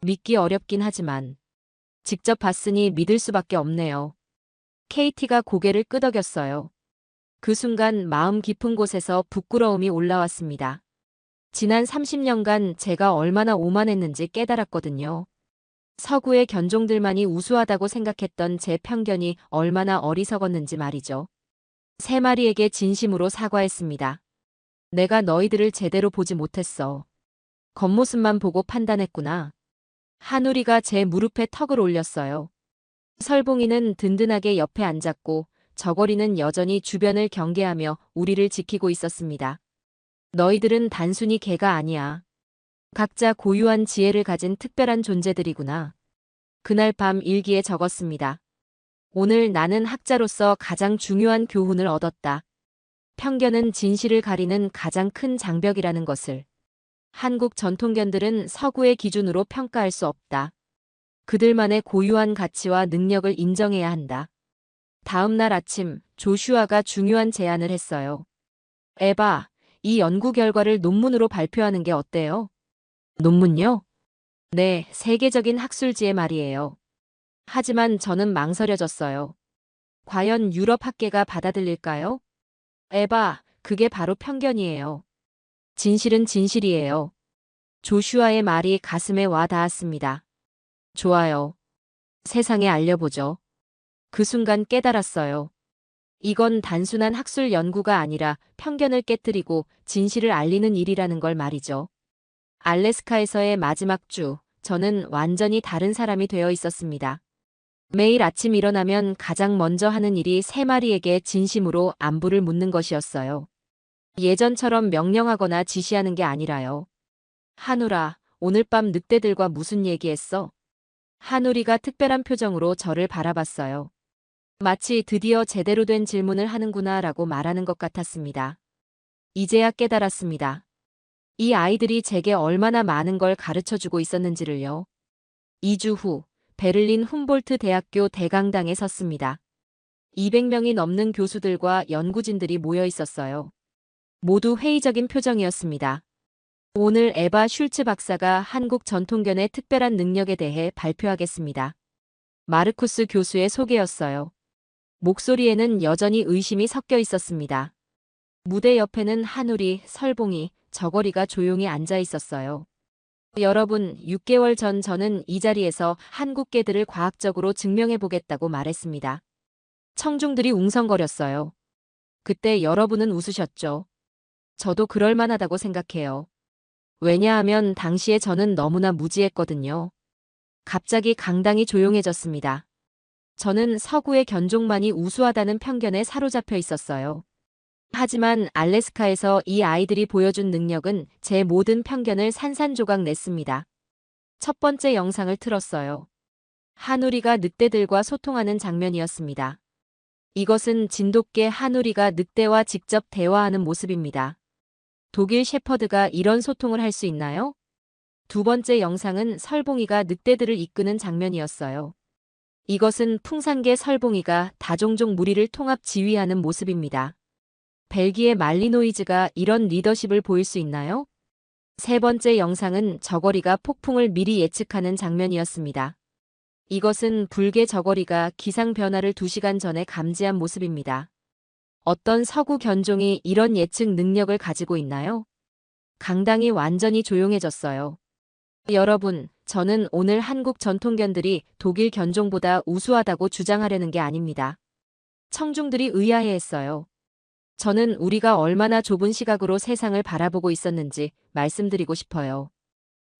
믿기 어렵긴 하지만 직접 봤으니 믿을 수밖에 없네요. KT가 고개를 끄덕였어요. 그 순간 마음 깊은 곳에서 부끄러움이 올라왔습니다. 지난 30년간 제가 얼마나 오만했는지 깨달았거든요. 서구의 견종들만이 우수하다고 생각했던 제 편견이 얼마나 어리석었는지 말이죠. 세 마리에게 진심으로 사과했습니다. 내가 너희들을 제대로 보지 못했어. 겉모습만 보고 판단했구나. 한우리가 제 무릎에 턱을 올렸어요. 설봉이는 든든하게 옆에 앉았고 저고리는 여전히 주변을 경계하며 우리를 지키고 있었습니다. 너희들은 단순히 개가 아니야. 각자 고유한 지혜를 가진 특별한 존재들이구나. 그날 밤 일기에 적었습니다. 오늘 나는 학자로서 가장 중요한 교훈을 얻었다. 편견은 진실을 가리는 가장 큰 장벽이라는 것을. 한국 전통견들은 서구의 기준으로 평가할 수 없다. 그들만의 고유한 가치와 능력을 인정해야 한다. 다음 날 아침 조슈아가 중요한 제안을 했어요. 에바, 이 연구 결과를 논문으로 발표하는 게 어때요? 논문요? 네, 세계적인 학술지의 말이에요. 하지만 저는 망설여졌어요. 과연 유럽 학계가 받아들일까요? 에바, 그게 바로 편견이에요. 진실은 진실이에요. 조슈아의 말이 가슴에 와 닿았습니다. 좋아요. 세상에 알려보죠. 그 순간 깨달았어요. 이건 단순한 학술 연구가 아니라 편견을 깨뜨리고 진실을 알리는 일이라는 걸 말이죠. 알래스카에서의 마지막 주, 저는 완전히 다른 사람이 되어 있었습니다. 매일 아침 일어나면 가장 먼저 하는 일이 세 마리에게 진심으로 안부를 묻는 것이었어요. 예전처럼 명령하거나 지시하는 게 아니라요. 한우라, 오늘 밤 늑대들과 무슨 얘기했어? 한우리가 특별한 표정으로 저를 바라봤어요. 마치 드디어 제대로 된 질문을 하는구나 라고 말하는 것 같았습니다. 이제야 깨달았습니다. 이 아이들이 제게 얼마나 많은 걸 가르쳐주고 있었는지를요. 2주 후 베를린 훔볼트 대학교 대강당에 섰습니다. 200명이 넘는 교수들과 연구진들이 모여 있었어요. 모두 회의적인 표정이었습니다. 오늘 에바 슐츠 박사가 한국 전통견의 특별한 능력에 대해 발표하겠습니다. 마르쿠스 교수의 소개였어요. 목소리에는 여전히 의심이 섞여 있었습니다. 무대 옆에는 한우리, 설봉이, 저고리가 조용히 앉아 있었어요. 여러분, 6개월 전 저는 이 자리에서 한국 개들을 과학적으로 증명해보겠다고 말했습니다. 청중들이 웅성거렸어요. 그때 여러분은 웃으셨죠. 저도 그럴 만하다고 생각해요. 왜냐하면 당시에 저는 너무나 무지했거든요. 갑자기 강당이 조용해졌습니다. 저는 서구의 견종만이 우수하다는 편견에 사로잡혀 있었어요. 하지만 알래스카에서 이 아이들이 보여준 능력은 제 모든 편견을 산산조각 냈습니다. 첫 번째 영상을 틀었어요. 한우리가 늑대들과 소통하는 장면이었습니다. 이것은 진돗개 한우리가 늑대와 직접 대화하는 모습입니다. 독일 셰퍼드가 이런 소통을 할 수 있나요? 두 번째 영상은 설봉이가 늑대들을 이끄는 장면이었어요. 이것은 풍산개 설봉이가 다종족 무리를 통합 지휘하는 모습입니다. 벨기에 말리노이즈가 이런 리더십을 보일 수 있나요? 세 번째 영상은 저고리가 폭풍을 미리 예측하는 장면이었습니다. 이것은 불개 저고리가 기상 변화를 2시간 전에 감지한 모습입니다. 어떤 서구 견종이 이런 예측 능력을 가지고 있나요? 강당이 완전히 조용해졌어요. 여러분, 저는 오늘 한국 전통견들이 독일 견종보다 우수하다고 주장하려는 게 아닙니다. 청중들이 의아해했어요. 저는 우리가 얼마나 좁은 시각으로 세상을 바라보고 있었는지 말씀드리고 싶어요.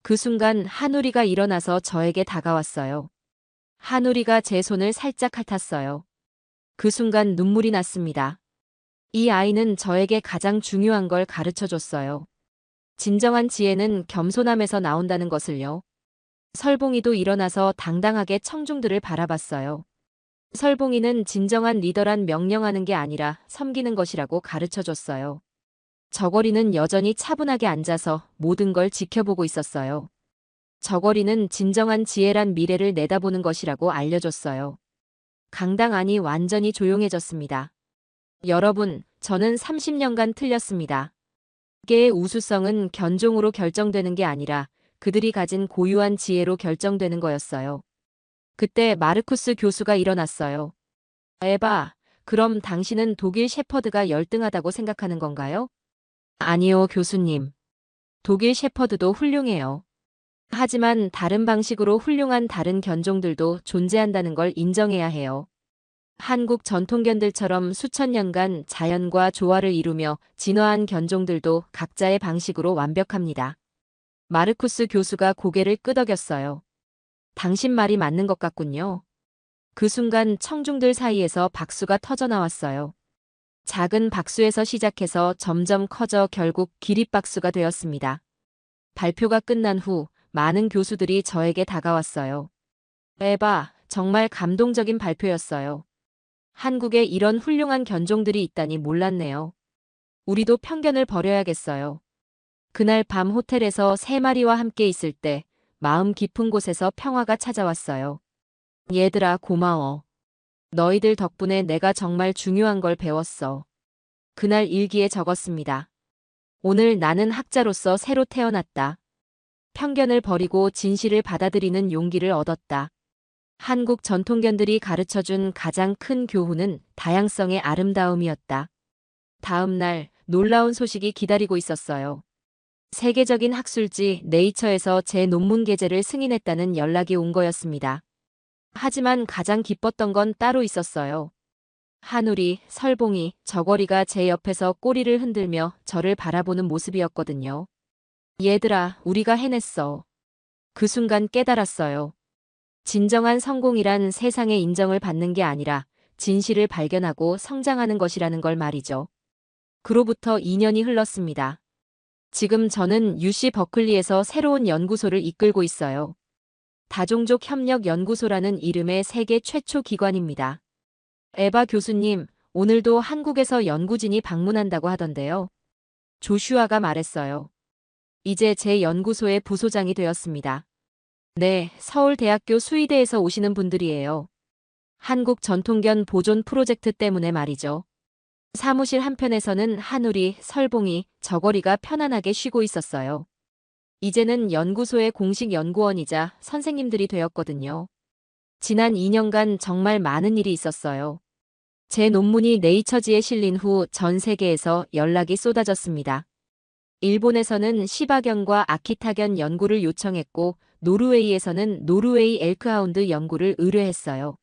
그 순간 한우리가 일어나서 저에게 다가왔어요. 한우리가 제 손을 살짝 핥았어요. 그 순간 눈물이 났습니다. 이 아이는 저에게 가장 중요한 걸 가르쳐줬어요. 진정한 지혜는 겸손함에서 나온다는 것을요. 설봉이도 일어나서 당당하게 청중들을 바라봤어요. 설봉이는 진정한 리더란 명령하는 게 아니라 섬기는 것이라고 가르쳐줬어요. 저고리는 여전히 차분하게 앉아서 모든 걸 지켜보고 있었어요. 저고리는 진정한 지혜란 미래를 내다보는 것이라고 알려줬어요. 강당 안이 완전히 조용해졌습니다. 여러분, 저는 30년간 틀렸습니다. 개의 우수성은 견종으로 결정되는 게 아니라 그들이 가진 고유한 지혜로 결정되는 거였어요. 그때 마르쿠스 교수가 일어났어요. 에바, 그럼 당신은 독일 shepherd가 열등하다고 생각하는 건가요? 아니요, 교수님. 독일 shepherd도 훌륭해요. 하지만 다른 방식으로 훌륭한 다른 견종들도 존재한다는 걸 인정해야 해요. 한국 전통견들처럼 수천 년간 자연과 조화를 이루며 진화한 견종들도 각자의 방식으로 완벽합니다. 마르쿠스 교수가 고개를 끄덕였어요. 당신 말이 맞는 것 같군요. 그 순간 청중들 사이에서 박수가 터져 나왔어요. 작은 박수에서 시작해서 점점 커져 결국 기립박수가 되었습니다. 발표가 끝난 후 많은 교수들이 저에게 다가왔어요. 에바, 정말 감동적인 발표였어요. 한국에 이런 훌륭한 견종들이 있다니 몰랐네요. 우리도 편견을 버려야겠어요. 그날 밤 호텔에서 3마리와 함께 있을 때 마음 깊은 곳에서 평화가 찾아왔어요. 얘들아, 고마워. 너희들 덕분에 내가 정말 중요한 걸 배웠어. 그날 일기에 적었습니다. 오늘 나는 학자로서 새로 태어났다. 편견을 버리고 진실을 받아들이는 용기를 얻었다. 한국 전통견들이 가르쳐준 가장 큰 교훈은 다양성의 아름다움이었다. 다음 날 놀라운 소식이 기다리고 있었어요. 세계적인 학술지 네이처에서 제 논문 게재를 승인했다는 연락이 온 거였습니다. 하지만 가장 기뻤던 건 따로 있었어요. 한우리, 설봉이, 저고리가 제 옆에서 꼬리를 흔들며 저를 바라보는 모습이었거든요. 얘들아, 우리가 해냈어. 그 순간 깨달았어요. 진정한 성공이란 세상의 인정을 받는 게 아니라 진실을 발견하고 성장하는 것이라는 걸 말이죠. 그로부터 2년이 흘렀습니다. 지금 저는 UC 버클리에서 새로운 연구소를 이끌고 있어요. 다종족 협력 연구소라는 이름의 세계 최초 기관입니다. 에바 교수님, 오늘도 한국에서 연구진이 방문한다고 하던데요. 조슈아가 말했어요. 이제 제 연구소의 부소장이 되었습니다. 네, 서울대학교 수의대에서 오시는 분들이에요. 한국 전통견 보존 프로젝트 때문에 말이죠. 사무실 한편에서는 한우리, 설봉이, 저고리가 편안하게 쉬고 있었어요. 이제는 연구소의 공식 연구원이자 선생님들이 되었거든요. 지난 2년간 정말 많은 일이 있었어요. 제 논문이 네이처지에 실린 후 전 세계에서 연락이 쏟아졌습니다. 일본에서는 시바견과 아키타견 연구를 요청했고 노르웨이에서는 노르웨이 엘크하운드 연구를 의뢰했어요.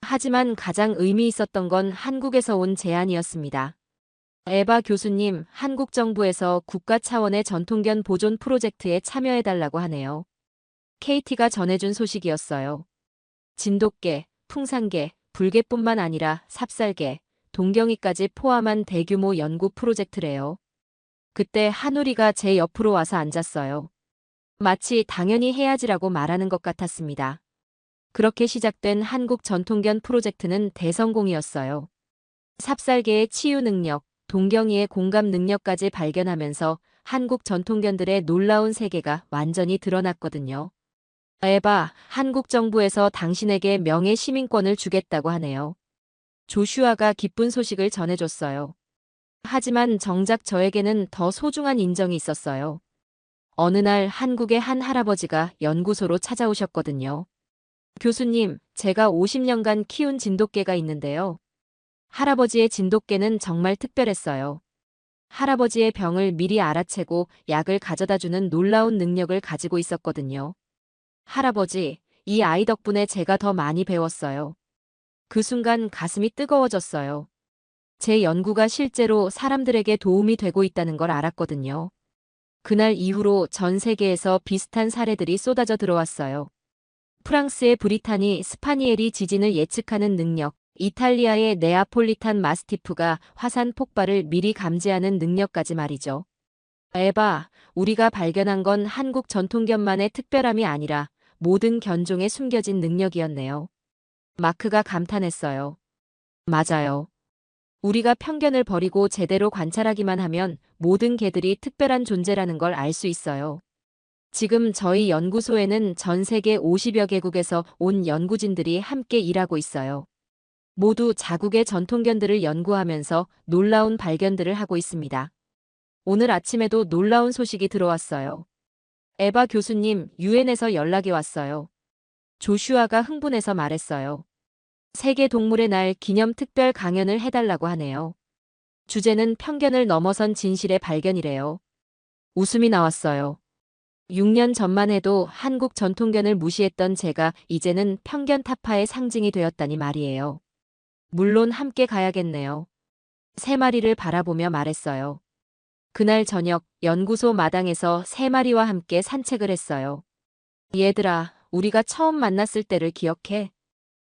하지만 가장 의미 있었던 건 한국에서 온 제안이었습니다. 에바 교수님, 한국 정부에서 국가 차원의 전통견 보존 프로젝트에 참여해달라고 하네요. KT가 전해준 소식이었어요. 진돗개, 풍산개, 불개뿐만 아니라 삽살개, 동경이까지 포함한 대규모 연구 프로젝트래요. 그때 한우리가 제 옆으로 와서 앉았어요. 마치 당연히 해야지라고 말하는 것 같았습니다. 그렇게 시작된 한국 전통견 프로젝트는 대성공이었어요. 삽살개의 치유 능력, 동경이의 공감 능력까지 발견하면서 한국 전통견들의 놀라운 세계가 완전히 드러났거든요. 에바, 한국 정부에서 당신에게 명예 시민권을 주겠다고 하네요. 조슈아가 기쁜 소식을 전해줬어요. 하지만 정작 저에게는 더 소중한 인정이 있었어요. 어느 날 한국의 한 할아버지가 연구소로 찾아오셨거든요. 교수님, 제가 50년간 키운 진돗개가 있는데요. 할아버지의 진돗개는 정말 특별했어요. 할아버지의 병을 미리 알아채고 약을 가져다주는 놀라운 능력을 가지고 있었거든요. 할아버지, 이 아이 덕분에 제가 더 많이 배웠어요. 그 순간 가슴이 뜨거워졌어요. 제 연구가 실제로 사람들에게 도움이 되고 있다는 걸 알았거든요. 그날 이후로 전 세계에서 비슷한 사례들이 쏟아져 들어왔어요. 프랑스의 브리타니 스파니엘이 지진을 예측하는 능력, 이탈리아의 네아폴리탄 마스티프가 화산 폭발을 미리 감지하는 능력까지 말이죠. 에바, 우리가 발견한 건 한국 전통견만의 특별함이 아니라 모든 견종에 숨겨진 능력이었네요. 마크가 감탄했어요. 맞아요. 우리가 편견을 버리고 제대로 관찰하기만 하면 모든 개들이 특별한 존재라는 걸 알 수 있어요. 지금 저희 연구소에는 전 세계 50여 개국에서 온 연구진들이 함께 일하고 있어요. 모두 자국의 전통견들을 연구하면서 놀라운 발견들을 하고 있습니다. 오늘 아침에도 놀라운 소식이 들어왔어요. 에바 교수님, 유엔에서 연락이 왔어요. 조슈아가 흥분해서 말했어요. 세계 동물의 날 기념 특별 강연을 해달라고 하네요. 주제는 편견을 넘어선 진실의 발견이래요. 웃음이 나왔어요. 6년 전만 해도 한국 전통견을 무시했던 제가 이제는 편견 타파의 상징이 되었다니 말이에요. 물론 함께 가야겠네요. 3마리를 바라보며 말했어요. 그날 저녁 연구소 마당에서 3마리와 함께 산책을 했어요. 얘들아, 우리가 처음 만났을 때를 기억해?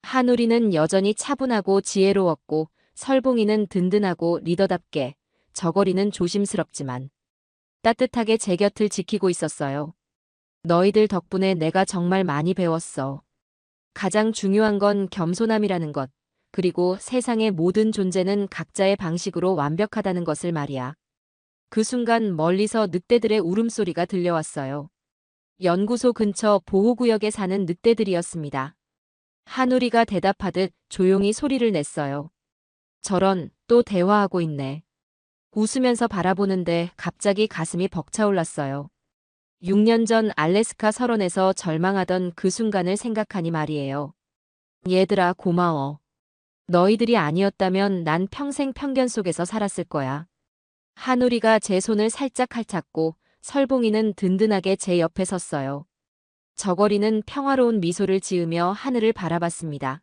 한우리는 여전히 차분하고 지혜로웠고 설봉이는 든든하고 리더답게, 저고리는 조심스럽지만 따뜻하게 제 곁을 지키고 있었어요. 너희들 덕분에 내가 정말 많이 배웠어. 가장 중요한 건 겸손함이라는 것, 그리고 세상의 모든 존재는 각자의 방식으로 완벽하다는 것을 말이야. 그 순간 멀리서 늑대들의 울음소리가 들려왔어요. 연구소 근처 보호구역에 사는 늑대들이었습니다. 한우리가 대답하듯 조용히 소리를 냈어요. 저런, 또 대화하고 있네. 웃으면서 바라보는데 갑자기 가슴이 벅차올랐어요. 6년 전 알래스카 설원에서 절망하던 그 순간을 생각하니 말이에요. 얘들아, 고마워. 너희들이 아니었다면 난 평생 편견 속에서 살았을 거야. 한우리가 제 손을 살짝 핥았고 설봉이는 든든하게 제 옆에 섰어요. 저고리는 평화로운 미소를 지으며 하늘을 바라봤습니다.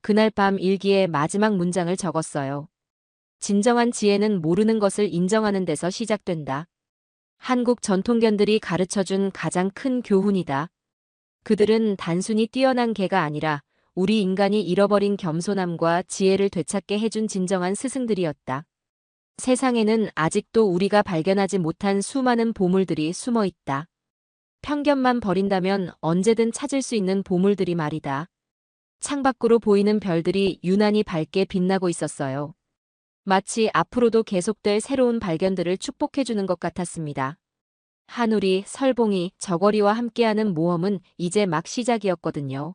그날 밤 일기에 마지막 문장을 적었어요. 진정한 지혜는 모르는 것을 인정하는 데서 시작된다. 한국 전통견들이 가르쳐준 가장 큰 교훈이다. 그들은 단순히 뛰어난 개가 아니라 우리 인간이 잃어버린 겸손함과 지혜를 되찾게 해준 진정한 스승들이었다. 세상에는 아직도 우리가 발견하지 못한 수많은 보물들이 숨어 있다. 편견만 버린다면 언제든 찾을 수 있는 보물들이 말이다. 창밖으로 보이는 별들이 유난히 밝게 빛나고 있었어요. 마치 앞으로도 계속될 새로운 발견들을 축복해주는 것 같았습니다. 한우리, 설봉이, 저고리와 함께하는 모험은 이제 막 시작이었거든요.